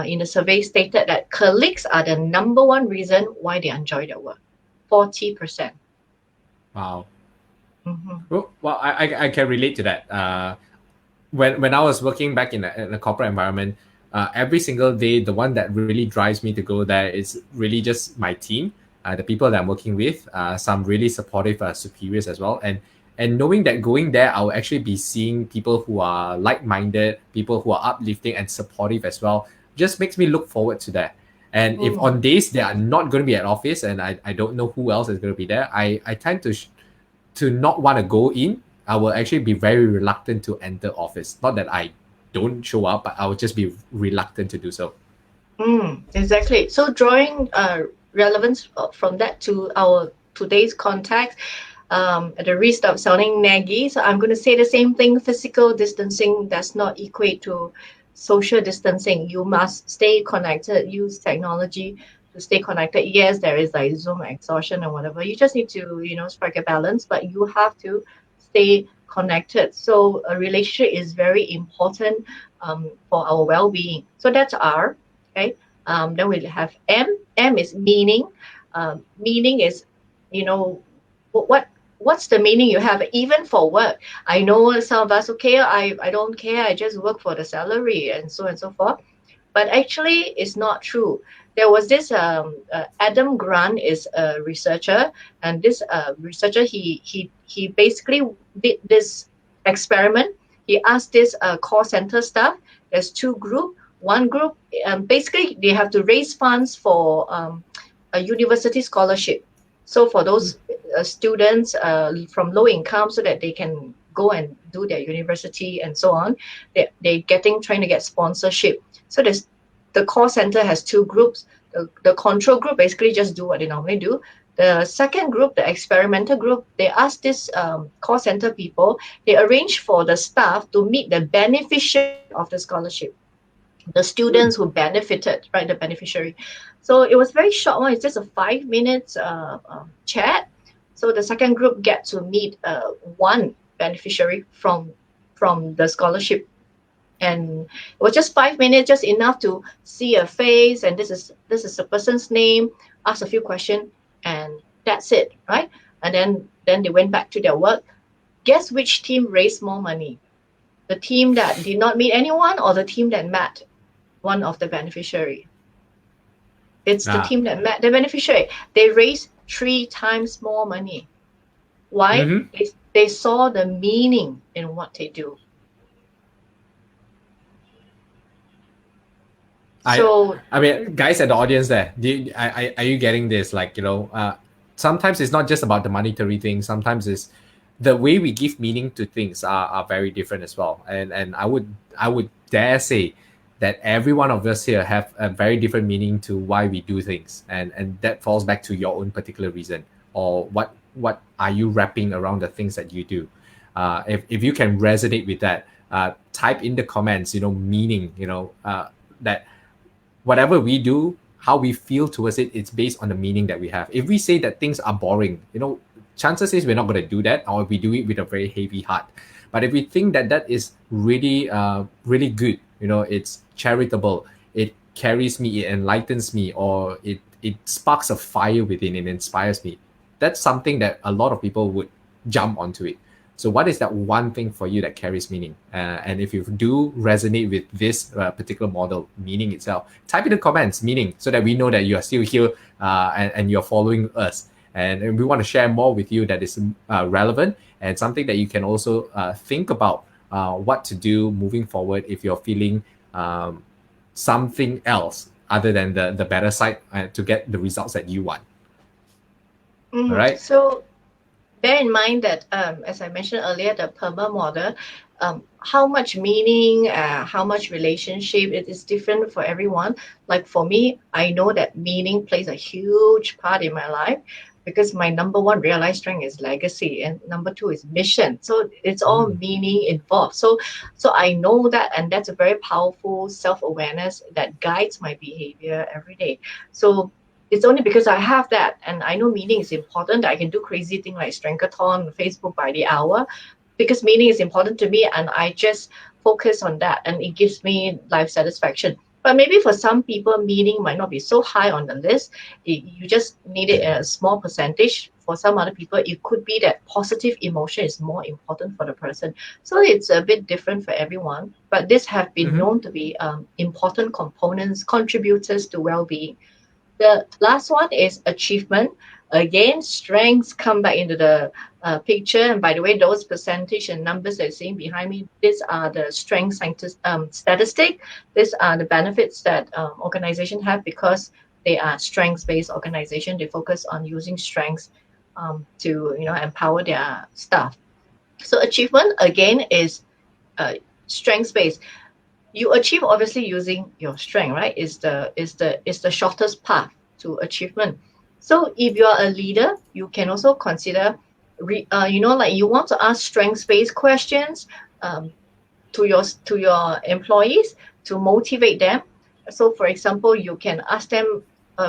in the survey stated that colleagues are the number one reason why they enjoy their work. 40%. Wow. Well, I can relate to that. When I was working back in a corporate environment, every single day, the one that really drives me to go there is really just my team, the people that I'm working with, some really supportive superiors as well. And knowing that going there, I'll actually be seeing people who are like-minded, people who are uplifting and supportive as well. just makes me look forward to that. And if on days they are not going to be at office and I don't know who else is going to be there, I tend to not want to go in. I will actually be very reluctant to enter office. Not that I don't show up, but I will just be reluctant to do so. Exactly. So drawing relevance from that to our today's context, at the risk of sounding naggy, so I'm going to say the same thing. Physical distancing does not equate to social distancing. You must stay connected, use technology to stay connected. Yes, there is like Zoom exhaustion and whatever. You just need to, strike a balance, but you have to stay connected. So a relationship is very important for our well-being. So that's R. Okay. Then we have M. M is meaning. Meaning is, what's the meaning you have even for work. I know some of us, okay, I don't care, I just work for the salary and so forth, but actually it's not true. There was this Adam Grant is a researcher, and this researcher he basically did this experiment. He asked this call center staff. There's two group. One group, basically they have to raise funds for a university scholarship. So for those students from low income, so that they can go and do their university and so on, they're trying to get sponsorship. So the call center has two groups. The control group basically just do what they normally do. The second group, the experimental group, they asked this call center people, they arranged for the staff to meet the beneficiary of the scholarship, the students who benefited, right, the beneficiary. So it was very short one. It's just a 5 minutes chat. So the second group get to meet one beneficiary from the scholarship, and it was just 5 minutes, just enough to see a face, and this is the person's name, ask a few questions, and that's it, right? And then they went back to their work. Guess which team raised more money? The team that did not meet anyone, or the team that met one of the beneficiary? It's the team that met the beneficiary. They raised 3 times more money. Why? They saw the meaning in what they do. I mean, guys at the audience there, are you getting this? Like, sometimes it's not just about the monetary thing. Sometimes it's the way we give meaning to things are very different as well. And I would dare say that every one of us here have a very different meaning to why we do things, and that falls back to your own particular reason, or what are you wrapping around the things that you do. If you can resonate with that, type in the comments, meaning, that whatever we do, how we feel towards it, it's based on the meaning that we have. If we say that things are boring, chances is we're not going to do that, or we do it with a very heavy heart. But if we think that is really really good, it's charitable, it carries me, it enlightens me, or it sparks a fire within, it inspires me, that's something that a lot of people would jump onto it. So what is that one thing for you that carries meaning? And if you do resonate with this particular model, meaning itself, type in the comments, meaning, so that we know that you are still here and you're following us. And we want to share more with you that is relevant, and something that you can also think about what to do moving forward if you're feeling something else other than the better side to get the results that you want. All right. So bear in mind that, as I mentioned earlier, the PERMA model, how much meaning, how much relationship, it is different for everyone. Like for me, I know that meaning plays a huge part in my life, because my number one realized strength is legacy, and number 2 is mission. So it's all meaning involved. So I know that, and that's a very powerful self-awareness that guides my behavior every day. So it's only because I have that, and I know meaning is important, that I can do crazy things like Strengthathon, Facebook by the hour, because meaning is important to me, and I just focus on that, and it gives me life satisfaction. But maybe for some people, meaning might not be so high on the list. You just need it in a small percentage. For some other people, it could be that positive emotion is more important for the person. So it's a bit different for everyone. But this have been known to be important components, contributors to well-being. The last one is achievement. Again, strengths come back into the picture. And by the way, those percentage and numbers that you're seeing behind me, these are the strength statistic. These are the benefits that organizations have because they are strengths-based organization. They focus on using strengths to empower their staff. So achievement again is strengths-based. You achieve obviously using your strength, right? Is the shortest path to achievement. So if you are a leader, you can also consider, like you want to ask strengths-based questions to your employees to motivate them. So, for example, you can ask them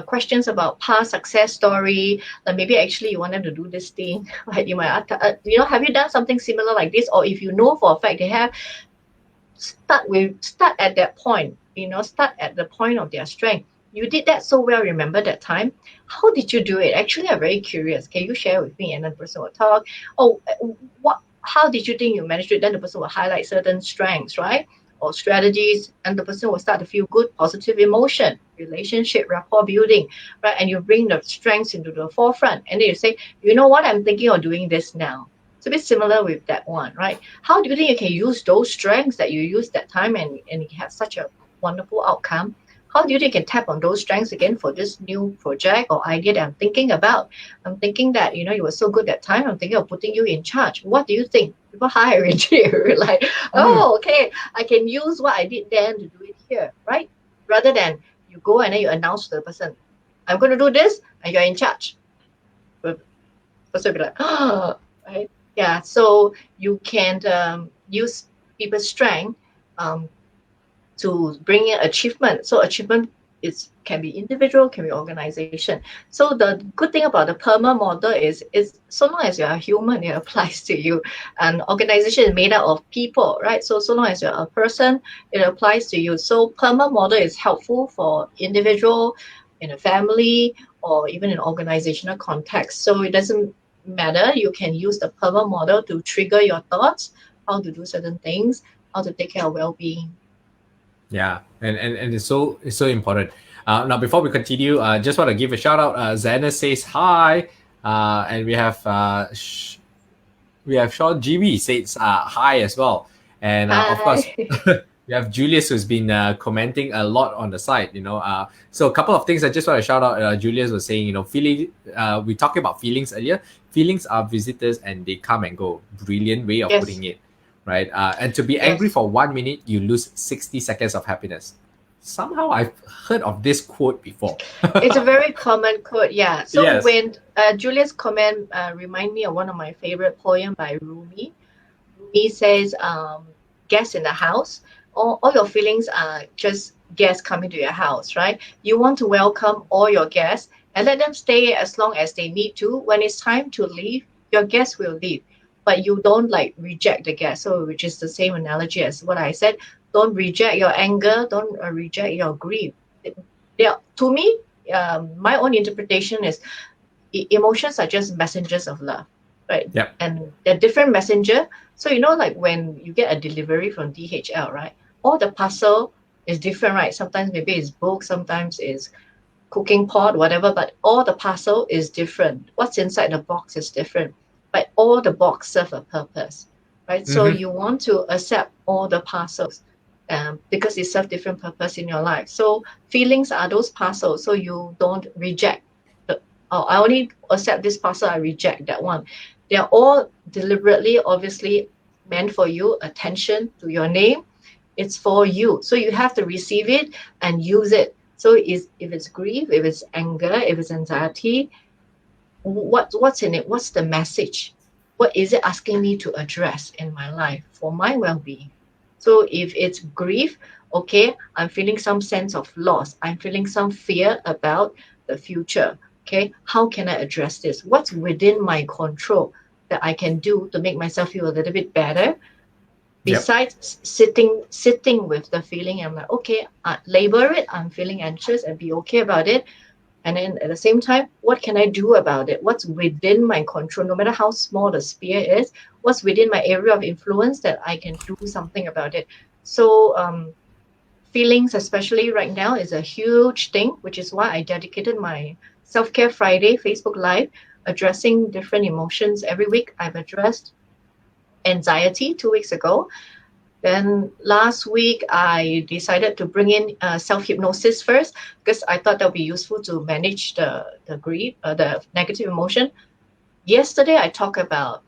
questions about past success story. Like maybe actually you want them to do this thing, right? You might ask, have you done something similar like this? Or if you know for a fact they have, start at that point. Start at the point of their strength. You did that so well. Remember that time? How did you do it? Actually, I'm very curious. Can you share with me? And then the person will talk. Oh, what? How did you think you managed it? Then the person will highlight certain strengths, right? Or strategies, and the person will start to feel good, positive emotion, relationship, rapport building, right? And you bring the strengths into the forefront, and then you say, you know what? I'm thinking of doing this now. It's a bit similar with that one, right? How do you think you can use those strengths that you used that time and you have such a wonderful outcome? How do you think you can tap on those strengths again for this new project or idea that I'm thinking about? I'm thinking that, you were so good that time. I'm thinking of putting you in charge. What do you think? People hire you. Like, oh, okay, I can use what I did then to do it here, right? Rather than you go and then you announce to the person, I'm going to do this and you're in charge. The person will be like, oh, right? Yeah, so you can use people's strength to bring in achievement. So achievement can be individual, can be organization. So the good thing about the PERMA model is so long as you're a human, it applies to you. An organization is made up of people, right? So long as you're a person, it applies to you. So PERMA model is helpful for individual, in a family, or even in organizational context. So it doesn't matter. You can use the PERMA model to trigger your thoughts, how to do certain things, how to take care of well-being. Yeah, and it's so important. Now, before we continue, just want to give a shout out. Zana says hi, and we have Sean GB says hi as well, and of course Hi. we have Julius who's been commenting a lot on the site. So a couple of things I just want to shout out. Julius was saying, feeling. We talked about feelings earlier. Feelings are visitors and they come and go. Brilliant way of Yes. putting it. Right? And to be angry for 1 minute, you lose 60 seconds of happiness. Somehow I've heard of this quote before. It's a very common quote, yeah. So Yes. when Julius' comment remind me of one of my favorite poem by Rumi. Rumi says, guests in the house, all your feelings are just guests coming to your house, right? You want to welcome all your guests and let them stay as long as they need to. When it's time to leave, your guests will leave. But you don't reject the guest. So which is the same analogy as what I said. Don't reject your anger. Don't reject your grief. To me, my own interpretation is emotions are just messengers of love, right? Yep. And they're different messenger. So like when you get a delivery from DHL, right? All the parcel is different, right? Sometimes maybe it's book, sometimes it's cooking pot, whatever, but all the parcel is different. What's inside the box is different, but all the box serve a purpose, right? So you want to accept all the parcels because it serve different purpose in your life. So feelings are those parcels, so you don't reject. I only accept this parcel, I reject that one. They're all deliberately, obviously meant for you. Attention to your name, it's for you. So you have to receive it and use it. So if it's grief, if it's anger, if it's anxiety, what's in it? What's the message? What is it asking me to address in my life for my well-being? So if it's grief, okay, I'm feeling some sense of loss. I'm feeling some fear about the future. Okay, how can I address this? What's within my control that I can do to make myself feel a little bit better? Besides sitting with the feeling, I'm like, okay, label it. I'm feeling anxious and be okay about it. And then at the same time, what can I do about it? What's within my control? No matter how small the sphere is, what's within my area of influence that I can do something about it? So feelings, especially right now, is a huge thing, which is why I dedicated my Self-Care Friday Facebook Live, addressing different emotions every week. I've addressed anxiety 2 weeks ago. Then last week, I decided to bring in self-hypnosis first because I thought that would be useful to manage the grief, the negative emotion. Yesterday, I talked about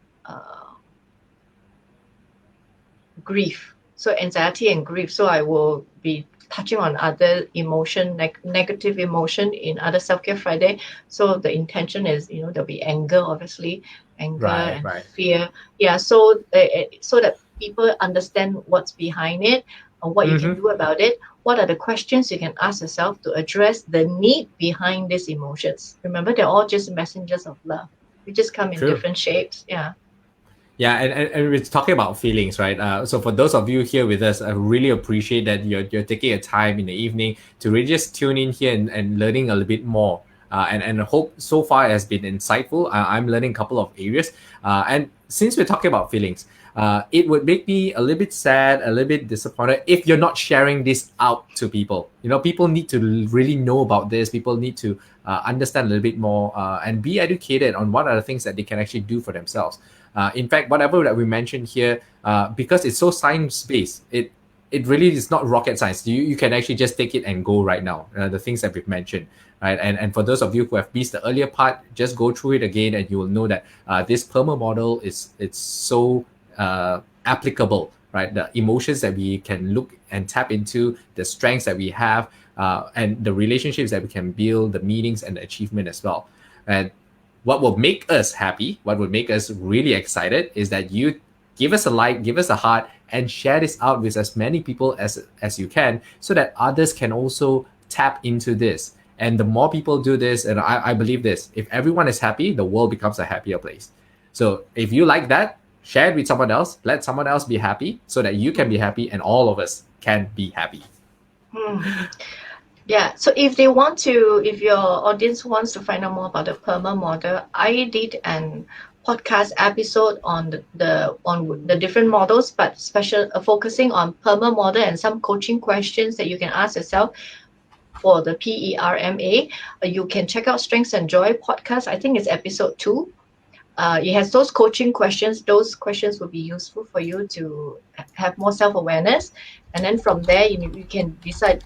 grief, so anxiety and grief. So I will be touching on other emotion, negative emotion in other Self-Care Friday. So the intention is, there'll be anger, obviously, anger and fear. Yeah, so that people understand what's behind it, and what you can do about it. What are the questions you can ask yourself to address the need behind these emotions? Remember, they're all just messengers of love. We just come in different shapes. Yeah. Yeah, and we're talking about feelings, right? So for those of you here with us, I really appreciate that you're taking a time in the evening to really just tune in here and learning a little bit more. And hope so far it has been insightful. I'm learning a couple of areas. And since we're talking about feelings, it would make me a little bit sad, a little bit disappointed if you're not sharing this out to people. People need to really know about this. People need to understand a little bit more and be educated on what are the things that they can actually do for themselves. In fact, whatever that we mentioned here, because it's so science-based, it really is not rocket science. You can actually just take it and go right now. The things that we've mentioned, right? And for those of you who have missed the earlier part, just go through it again, and you will know that this PERMA model it's so applicable, right? The emotions that we can look and tap into, the strengths that we have, and the relationships that we can build, the meanings and the achievement as well. And what will make us happy, what will make us really excited is that you give us a like, give us a heart, and share this out with as many people as you can, so that others can also tap into this. And the more people do this, and I believe this, if everyone is happy, the world becomes a happier place. So if you like that, share it with someone else, let someone else be happy so that you can be happy and all of us can be happy. Yeah, so if your audience wants to find out more about the PERMA model, I did an podcast episode on the different models, but focusing on PERMA model and some coaching questions that you can ask yourself for the PERMA. You can check out Strengths and Joy podcast. I think it's episode 2. It has those coaching questions. Those questions will be useful for you to have more self-awareness, and then from there you can decide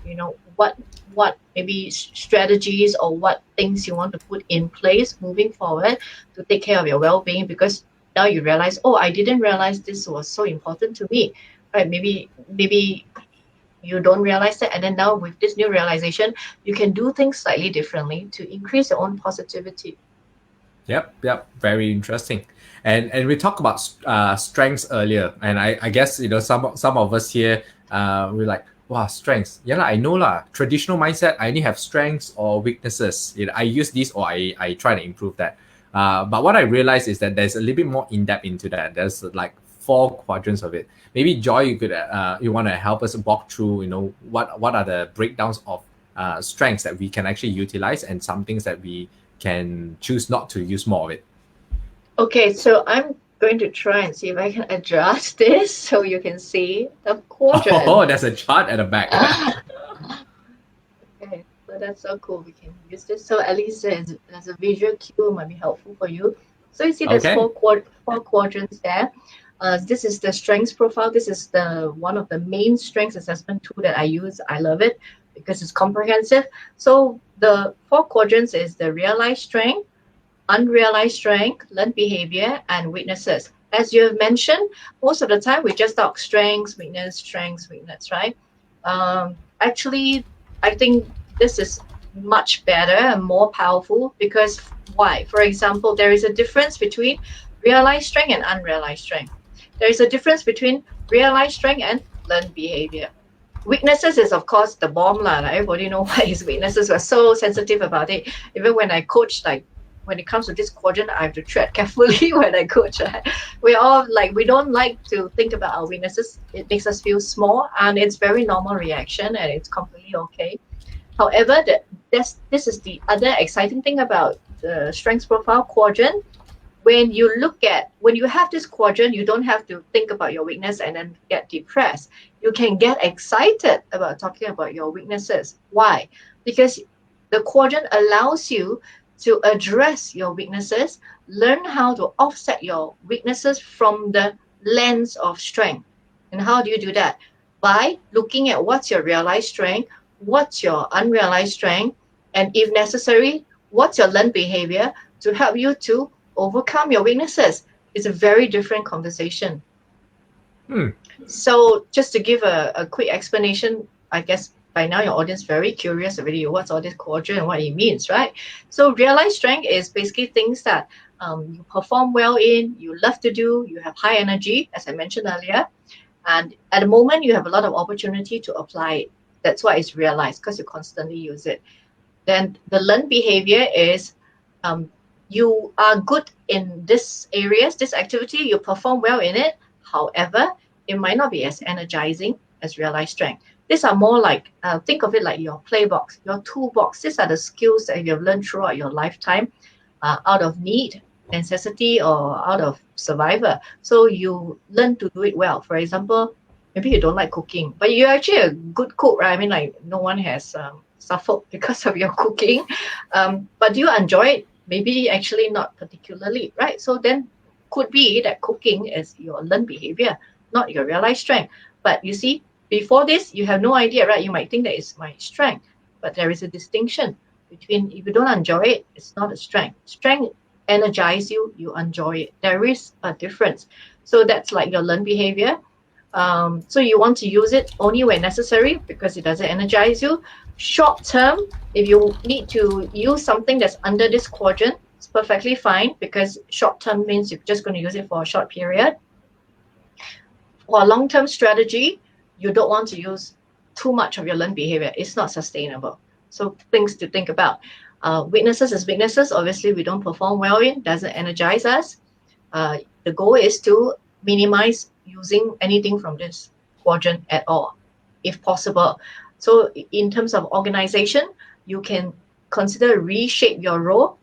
what maybe strategies or what things you want to put in place moving forward to take care of your well-being, because now you realize, I didn't realize this was so important to me, right? Maybe you don't realize that, and then now with this new realization you can do things slightly differently to increase your own positivity. Yep. Very interesting. And we talked about strengths earlier, and I guess some of us here we're like, wow, strengths. Yeah, I know lah. Traditional mindset, I only have strengths or weaknesses. I use this or I try to improve that. But what I realized is that there's a little bit more in depth into that. There's like 4 quadrants of it. Maybe Joy, you want to help us walk through. What are the breakdowns of strengths that we can actually utilize, and some things that we can choose not to use more of it. Okay, so I'm going to try and see if I can adjust this so you can see the quadrant. Oh, there's a chart at the back. Okay, so that's so cool. We can use this. So at least there's a visual cue, might be helpful for you. So you see there's 4 quadrants there. This is the strengths profile. This is one of the main strengths assessment tool that I use. I love it because it's comprehensive. So the 4 quadrants is the realized strength, unrealized strength, learned behavior, and weaknesses. As you have mentioned, most of the time we just talk strengths, weakness, right? Actually, I think this is much better and more powerful because why? For example, there is a difference between realized strength and unrealized strength. There is a difference between realized strength and learned behavior. Weaknesses is, of course, the bomb lah. Everybody know why his weaknesses. We're so sensitive about it. Even when I coach, when it comes to this quadrant, I have to tread carefully when I coach. Right? We all we don't like to think about our weaknesses. It makes us feel small, and it's very normal reaction, and it's completely okay. However, this is the other exciting thing about the strengths profile quadrant. When you have this quadrant, you don't have to think about your weakness and then get depressed. You can get excited about talking about your weaknesses. Why? Because the quadrant allows you to address your weaknesses, learn how to offset your weaknesses from the lens of strength. And how do you do that? By looking at what's your realized strength, what's your unrealized strength, and if necessary, what's your learned behavior to help you to overcome your weaknesses. It's a very different conversation. So just to give a quick explanation, I guess by now your audience very curious already. What's all this quadrant and what it means, right? So realized strength is basically things that you perform well in, you love to do, you have high energy, as I mentioned earlier. And at the moment, you have a lot of opportunity to apply it. That's why it's realized, because you constantly use it. Then the learned behavior is you are good in this areas, this activity, you perform well in it. However, it might not be as energizing as realized strength. These are more like, think of it like your playbox, your toolbox. These are the skills that you have learned throughout your lifetime out of need, necessity, or out of survivor. So you learn to do it well. For example, maybe you don't like cooking, but you're actually a good cook, right? I mean, like no one has suffered because of your cooking. But do you enjoy it? Maybe actually not particularly, right? So then could be that cooking is your learned behavior, not your realized strength. But you see, before this, you have no idea, right? You might think that it's my strength, but there is a distinction between if you don't enjoy it, it's not a strength. Strength energize you, you enjoy it. There is a difference. So that's like your learned behavior. So you want to use it only when necessary because it doesn't energize you. Short term, if you need to use something that's under this quadrant, it's perfectly fine because short term means you're just going to use it for a short period. For a long-term strategy, you don't want to use too much of your learned behavior. It's not sustainable. So things to think about. Weaknesses is weaknesses. Obviously, we don't perform well in, doesn't energize us. The goal is to minimize using anything from this quadrant at all, if possible. So in terms of organization, you can consider reshape your role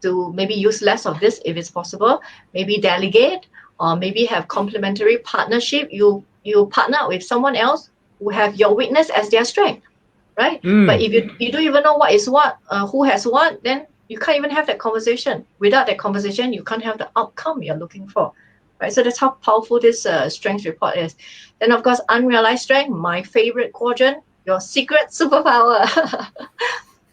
to maybe use less of this if it's possible, maybe delegate, or maybe have complementary partnership. You partner with someone else who have your weakness as their strength, right? But if you don't even know what is what, who has what, then you can't even have that conversation. Without that conversation, you can't have the outcome you're looking for, right? So that's how powerful this strength report is. Then, of course, unrealized strength, my favorite quadrant, your secret superpower.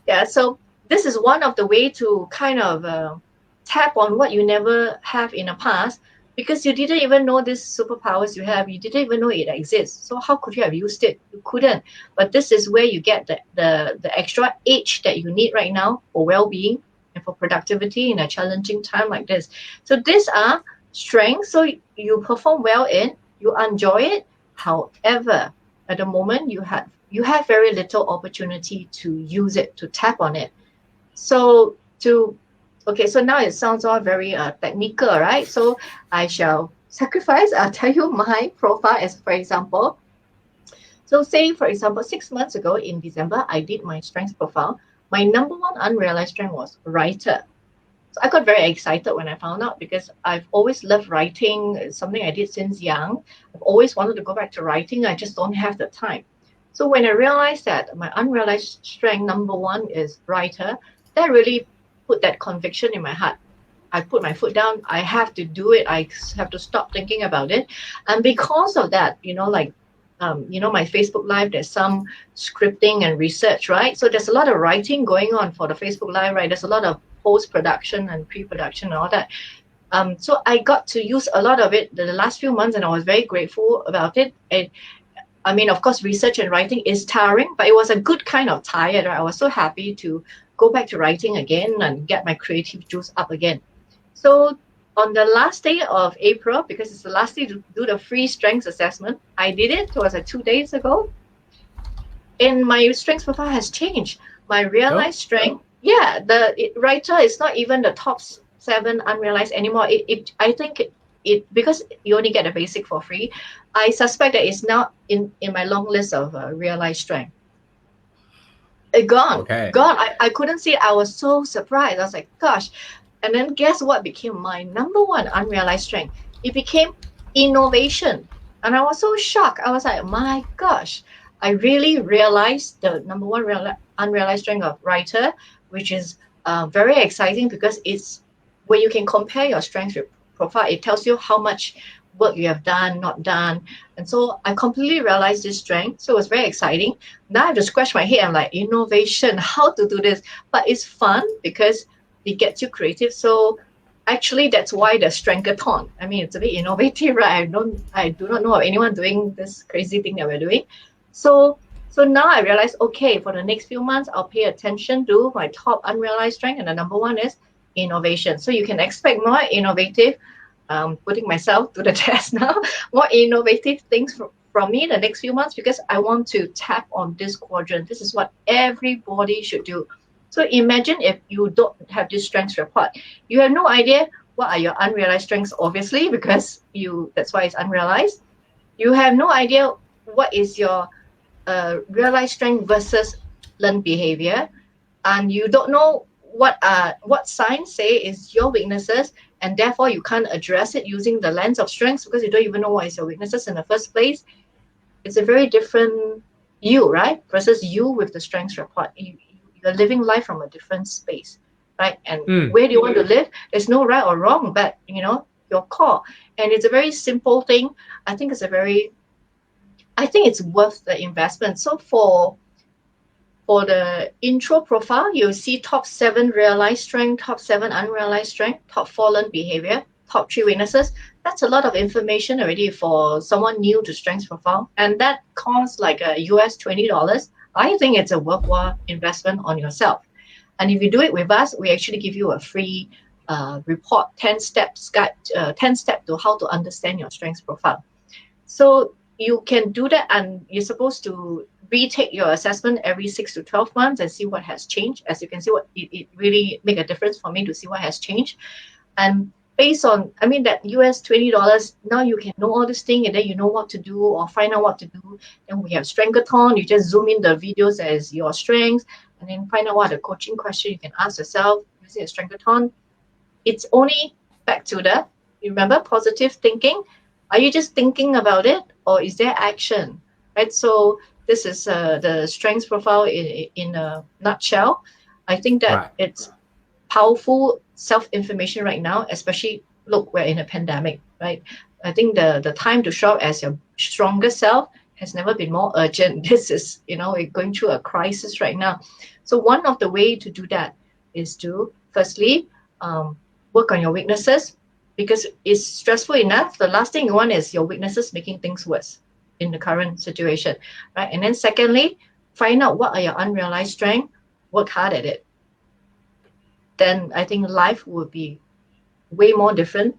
Yeah, so this is one of the way to kind of tap on what you never have in the past because you didn't even know these superpowers you have. You didn't even know it exists. So how could you have used it? You couldn't. But this is where you get the extra edge that you need right now for well-being and for productivity in a challenging time like this. So these are strengths. So you perform well in, you enjoy it. However, at the moment you have very little opportunity to use it, to tap on it. So now it sounds all very technical, right? So I shall sacrifice. I'll tell you my profile as, for example. So say, for example, 6 months ago in December, I did my strengths profile. My number one unrealized strength was writer. So I got very excited when I found out because I've always loved writing. It's something I did since young. I've always wanted to go back to writing. I just don't have the time. So when I realized that my unrealized strength number one is writer, that really put that conviction in my heart. I put my foot down. I have to do it. I have to stop thinking about it. And because of that, my Facebook Live, there's some scripting and research, right? So there's a lot of writing going on for the Facebook Live, right? There's a lot of post-production and pre-production and all that. So I got to use a lot of it the last few months, and I was very grateful about it. I mean, of course, research and writing is tiring, but it was a good kind of tired. Right? I was so happy to go back to writing again and get my creative juice up again. So on the last day of April, because it's the last day to do the free strengths assessment, I did it. It was 2 days ago. And my strengths profile has changed. My realized strength, writer is not even the top 7 unrealized anymore. I think it because you only get the basic for free. I suspect that it's now in my long list of realized strength. Gone. I couldn't see it. I was so surprised. I was like, gosh. And then guess what became my number one unrealized strength? It became innovation. And I was so shocked. I was like, my gosh, I really realized the number one unrealized strength of writer, which is very exciting because it's where you can compare your strengths profile. It tells you how much work you have done, not done. And so I completely realized this strength. So it was very exciting. Now I have to scratch my head. I'm like, innovation, how to do this? But it's fun because it gets you creative. So actually, that's why the Strengthathon. I mean, it's a bit innovative, right? I do not know of anyone doing this crazy thing that we're doing. So now I realize, okay, for the next few months, I'll pay attention to my top unrealized strength, and the number one is innovation. So you can expect more innovative, putting myself to the test now, more innovative things from me the next few months because I want to tap on this quadrant. This is what everybody should do. So imagine if you don't have this strengths report, you have no idea what are your unrealized strengths, obviously, because that's why it's unrealized. You have no idea what is your realized strength versus learned behavior, and you don't know what signs say is your weaknesses, and therefore you can't address it using the lens of strengths because you don't even know what is your weaknesses in the first place. It's a very different you, right? Versus you with the strengths report. You're living life from a different space, right? And where do you want to live? There's no right or wrong, but your core. And it's a very simple thing. I think it's worth the investment. So for the intro profile, you'll see top 7 realized strength, top 7 unrealized strength, top 4 learned behavior, top 3 weaknesses. That's a lot of information already for someone new to strengths profile. And that costs like a US $20. I think it's a worthwhile investment on yourself. And if you do it with us, we actually give you a free report, 10 steps guide, 10 steps to how to understand your strengths profile. So you can do that, and you're supposed to retake your assessment every 6 to 12 months and see what has changed. As you can see, what it really make a difference for me to see what has changed. And based on, that US $20, now you can know all this thing, and then you know what to do or find out what to do. Then we have Strengthathon. You just zoom in the videos as your strengths, and then find out what the coaching question you can ask yourself using a Strengthathon. It's only back to you remember positive thinking. Are you just thinking about it, or is there action? Right. So this is the strengths profile in a nutshell. I think that it's powerful self-information right now, especially look, we're in a pandemic, right? I think the time to show up as your stronger self has never been more urgent. This is, we're going through a crisis right now. So one of the way to do that is to firstly work on your weaknesses, because it's stressful enough. The last thing you want is your weaknesses making things worse in the current situation, right? And then secondly, find out what are your unrealized strengths, work hard at it. Then I think life will be way more different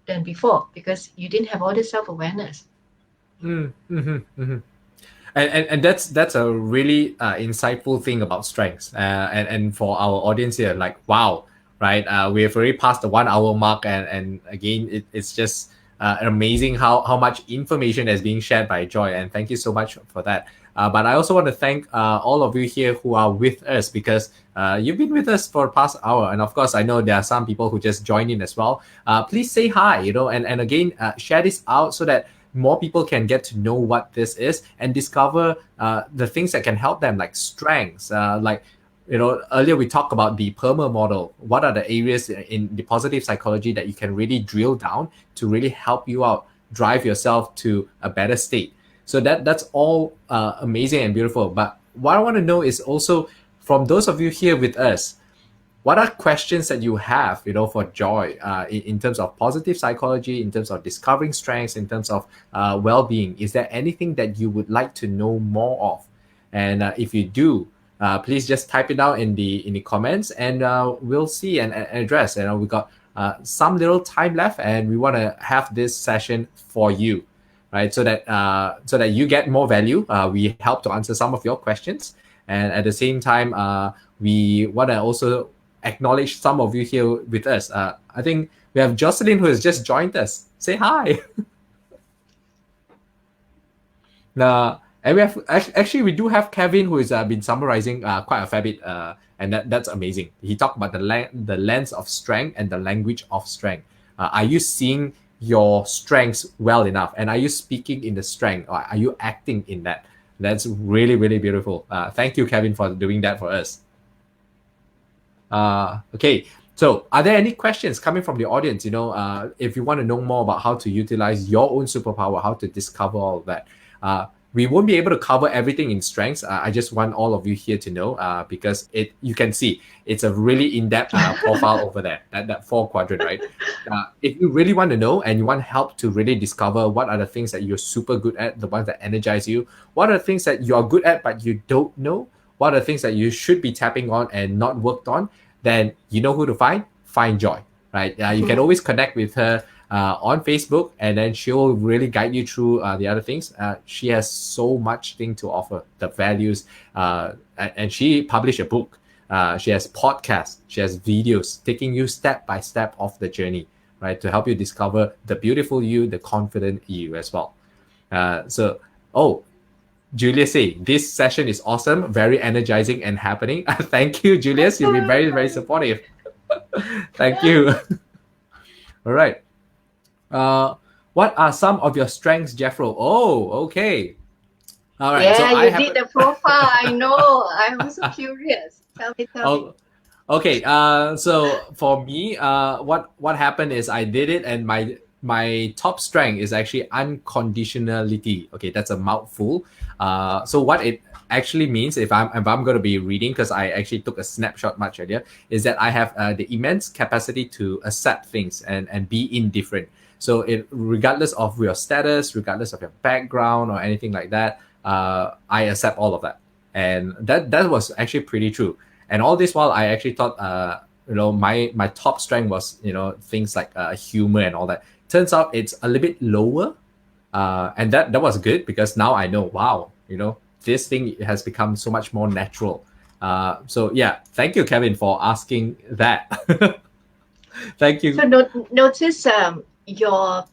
than before because you didn't have all this self-awareness. And that's a really insightful thing about strengths. And for our audience here, like, wow, right? We have already passed the 1 hour mark, and again, it's just amazing how much information is being shared by Joy, and thank you so much for that. But I also want to thank all of you here who are with us, because you've been with us for the past hour, and of course I know there are some people who just joined in as well. Please say hi, and again, share this out so that more people can get to know what this is and discover the things that can help them, like strengths, like earlier we talked about the PERMA model. What are the areas in the positive psychology that you can really drill down to really help you out, drive yourself to a better state? So that's all amazing and beautiful. But what I want to know is also, from those of you here with us, what are questions that you have, for Joy, in terms of positive psychology, in terms of discovering strengths, in terms of well-being? Is there anything that you would like to know more of? And if you do, please just type it down in the comments, and we'll see and address. We got some little time left, and we want to have this session for you, right? So that you get more value. We help to answer some of your questions, and at the same time, we want to also acknowledge some of you here with us. I think we have Jocelyn who has just joined us. Say hi. Now. And we have we do have Kevin, who has been summarizing quite a fair bit, and that's amazing. He talked about the lens of strength and the language of strength. Are you seeing your strengths well enough, and are you speaking in the strength, or are you acting in that? That's really, really beautiful. Thank you, Kevin, for doing that for us. Okay. So, are there any questions coming from the audience? If you want to know more about how to utilize your own superpower, how to discover all of that, we won't be able to cover everything in strengths. I just want all of you here to know, because you can see it's a really in-depth profile over there, that 4 quadrant, right? If you really want to know and you want help to really discover what are the things that you're super good at, the ones that energize you, what are the things that you're good at but you don't know, what are the things that you should be tapping on and not worked on, then you know who to find Joy, right? You can always connect with her on Facebook, and then she'll really guide you through the other things. She has so much thing to offer, the values, and she published a book. She has podcasts, she has videos taking you step by step of the journey, right, to help you discover the beautiful you, the confident you as well. Julius say, this session is awesome, very energizing and happening. Thank you, Julius. You've been very, very supportive. Thank you. All right. What are some of your strengths, Jeffro? Oh, okay. All right. Yeah, you did the profile. I know. I'm also curious. Tell me. Okay. So for me, what happened is I did it, and my top strength is actually unconditionality. Okay, that's a mouthful. So what it actually means, if I'm going to be reading, because I actually took a snapshot much earlier, is that I have the immense capacity to accept things and be indifferent. So regardless of your status, regardless of your background or anything like that, I accept all of that, and that was actually pretty true. And all this while, I actually thought, my top strength was, things like humor and all that. Turns out it's a little bit lower, and that was good, because now I know, wow, this thing has become so much more natural. So yeah, thank you, Kevin, for asking that. Thank you. So notice your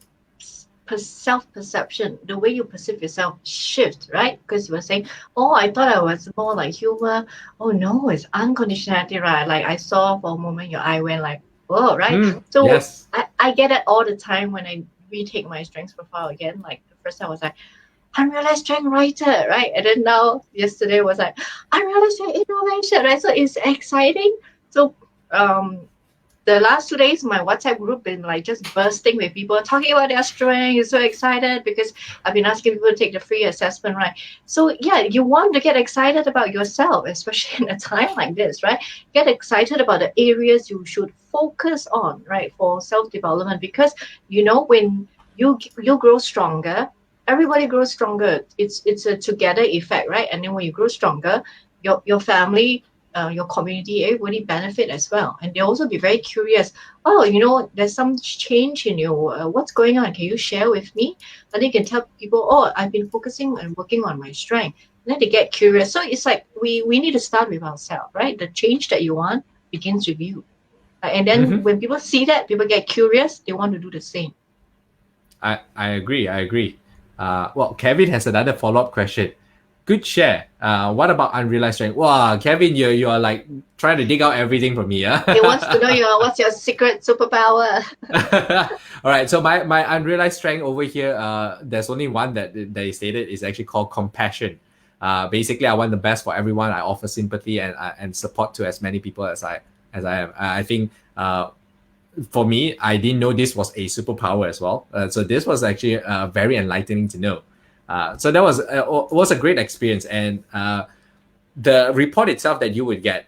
self-perception, the way you perceive yourself shift, right? Because you were saying, oh, I thought I was more like humor. Oh no, it's unconditionality, right? Like I saw for a moment your eye went like, oh, right? So yes. I get it all the time when I retake my strengths profile again. Like the first time I was like, unrealized strength writer, right? And then now yesterday was like, unrealized strength innovation, right? So it's exciting. So the last 2 days, my WhatsApp group been like just bursting with people talking about their strength. It's so excited because I've been asking people to take the free assessment, right? So yeah, you want to get excited about yourself, especially in a time like this, right? Get excited about the areas you should focus on, right, for self-development, because when you grow stronger, everybody grows stronger. It's a together effect, right? And then when you grow stronger, your family, your community, everybody benefit as well. And they'll also be very curious. Oh, there's some change in you. What's going on? Can you share with me? And they can tell people, oh, I've been focusing and working on my strength. And then they get curious. So it's like we need to start with ourselves, right? The change that you want begins with you. And then when people see that, people get curious, they want to do the same. I agree. Well, Kevin has another follow-up question. Good share. What about unrealized strength? Wow, Kevin, you are like trying to dig out everything from me. He wants to know what's your secret superpower. All right. So my unrealized strength over here, there's only one that they stated is actually called compassion. Basically, I want the best for everyone. I offer sympathy and support to as many people as I am. I think for me, I didn't know this was a superpower as well. So this was actually very enlightening to know. So that was a great experience, and the report itself that you would get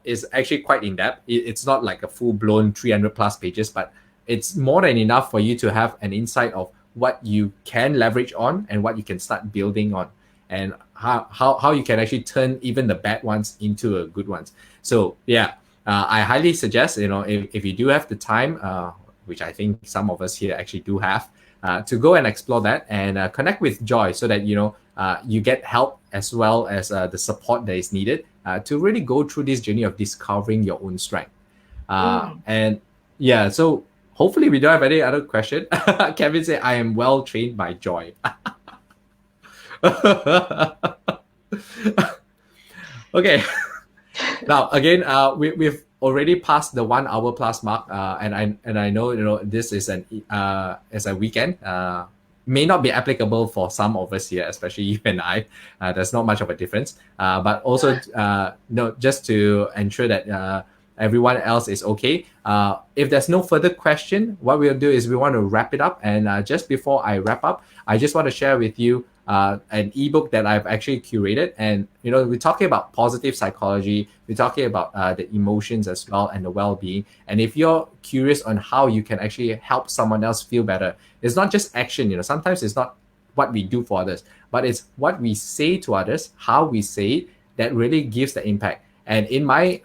is actually quite in depth. It's not like a full blown 300 plus pages, but it's more than enough for you to have an insight of what you can leverage on and what you can start building on, and how you can actually turn even the bad ones into a good ones. So yeah, I highly suggest, if you do have the time, which I think some of us here actually do have, to go and explore that and connect with Joy, so that you get help as well as the support that is needed to really go through this journey of discovering your own strength. And yeah, so hopefully we don't have any other question. Kevin said, I am well trained by Joy. Okay. Now again, we've already passed the 1 hour plus mark, and I know this is as a weekend, may not be applicable for some of us here, especially you and I. There's not much of a difference, but also just to ensure that everyone else is okay. If there's no further question, what we'll do is we want to wrap it up. And just before I wrap up, I just want to share with you an ebook that I've actually curated. And, we're talking about positive psychology. We're talking about the emotions as well and the well-being. And if you're curious on how you can actually help someone else feel better, it's not just action. Sometimes it's not what we do for others, but it's what we say to others, how we say it, that really gives the impact. And in my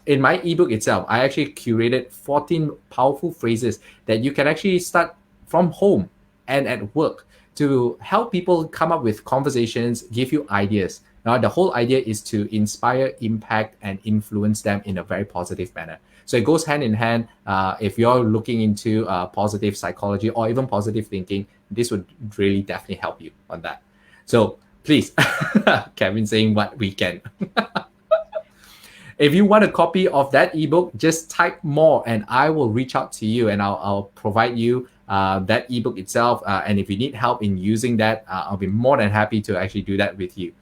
ebook itself, I actually curated 14 powerful phrases that you can actually start from home and at work to help people come up with conversations, give you ideas. Now, the whole idea is to inspire, impact, and influence them in a very positive manner. So it goes hand in hand. If you're looking into positive psychology or even positive thinking, this would really definitely help you on that. So please, Kevin saying what we can. If you want a copy of that ebook, just type more and I will reach out to you and I'll provide you that ebook itself. And if you need help in using that, I'll be more than happy to actually do that with you.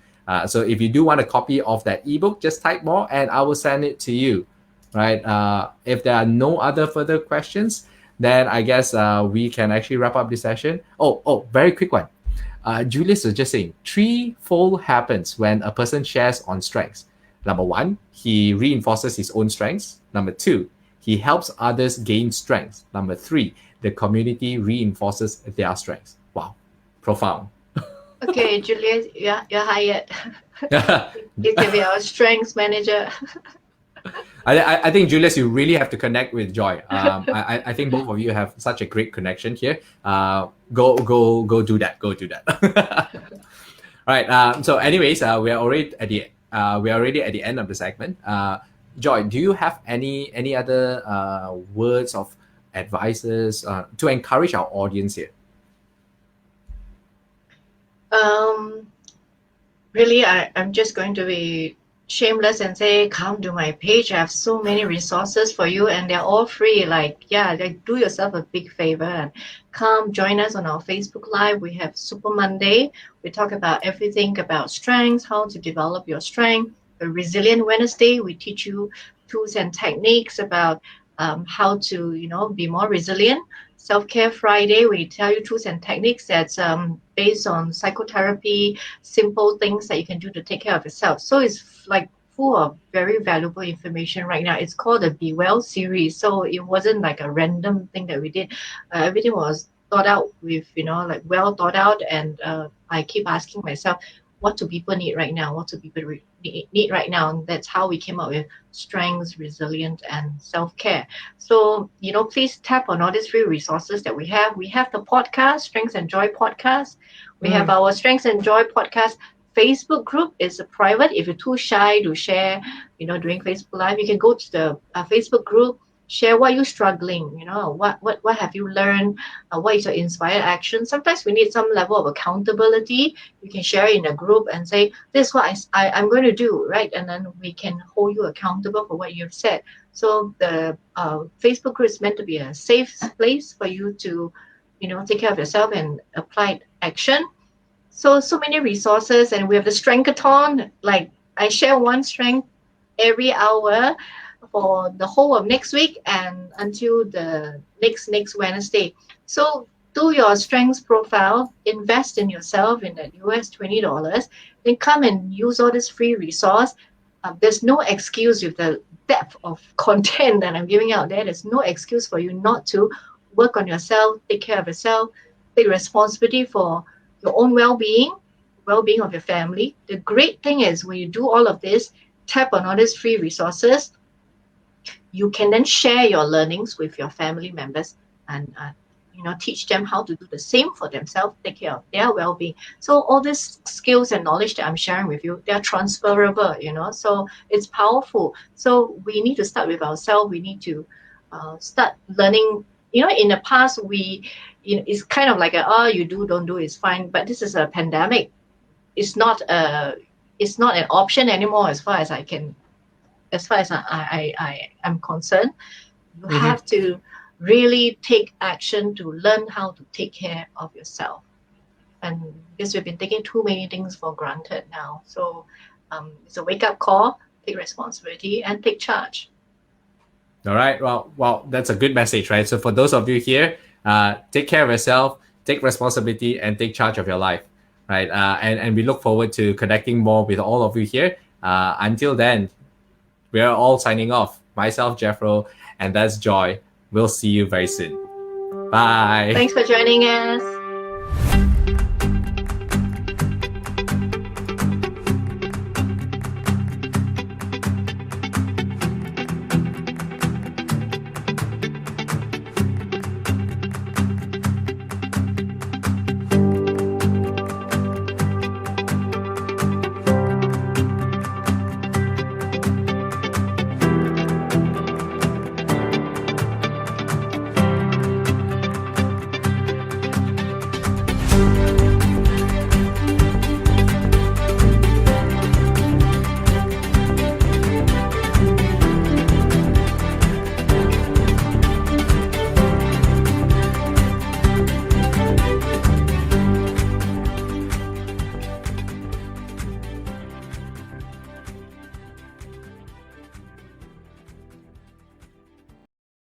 So if you do want a copy of that ebook, just type more and I will send it to you. Right? If there are no other further questions, then I guess we can actually wrap up this session. Oh, very quick one. Julius was just saying, threefold happens when a person shares on strengths. Number one, he reinforces his own strengths. Number two, he helps others gain strengths. Number three, the community reinforces their strengths. Wow, profound. Okay, Julius, you're hired. You can be our strengths manager. I think, Julius, you really have to connect with Joy. I think both of you have such a great connection here. Go do that. Go do that. All right. So, anyways, we are already at the end of the segment. Joy, do you have any other words of advices to encourage our audience here? Really, I'm just going to be shameless and say, come to my page. I have so many resources for you and they're all free. Do yourself a big favor and come join us on our Facebook Live. We have Super Monday. We talk about everything about strengths, how to develop your strength. The Resilient Wednesday, we teach you tools and techniques about how to, be more resilient. Self-Care Friday, we tell you tools and techniques that's based on psychotherapy, simple things that you can do to take care of yourself. So it's like full of very valuable information right now. It's called the BeWell series. So it wasn't like a random thing that we did. Everything was thought out with, well thought out. And I keep asking myself, what do people need right now? What do people need right now? And that's how we came up with strengths, resilience, and self-care. So, please tap on all these free resources that we have. We have the podcast, Strengths and Joy podcast. We have our Strengths and Joy podcast Facebook group. It's a private. If you're too shy to share, during Facebook Live, you can go to the Facebook group, share what you're struggling, what have you learned, what is your inspired action. Sometimes we need some level of accountability. You can share in a group and say, this is what I'm going to do, right? And then we can hold you accountable for what you've said. So the Facebook group is meant to be a safe place for you to, take care of yourself and apply action. So many resources. And we have the Strengthathon. Like I share one strength every hour for the whole of next week and until the next Wednesday. So do your strengths profile, invest in yourself in that US $20, then come and use all this free resource. There's no excuse with the depth of content that I'm giving out there. There's no excuse for you not to work on yourself, take care of yourself, take responsibility for your own well-being of your family. The great thing is when you do all of this, tap on all these free resources, you can then share your learnings with your family members and teach them how to do the same for themselves, take care of their well-being. So all these skills and knowledge that I'm sharing with you, they're transferable, so it's powerful. So we need to start with ourselves. We need to start learning. In the past, it's kind of like you do, don't do is fine. But this is a pandemic. It's not an option anymore as far as I am concerned. You have to really take action to learn how to take care of yourself. And because we've been taking too many things for granted now. So it's a wake-up call, take responsibility, and take charge. All right. Well, that's a good message, right? So for those of you here, take care of yourself, take responsibility, and take charge of your life, right? And we look forward to connecting more with all of you here. Until then, we are all signing off. Myself, Jeffro, and that's Joy. We'll see you very soon. Bye. Thanks for joining us.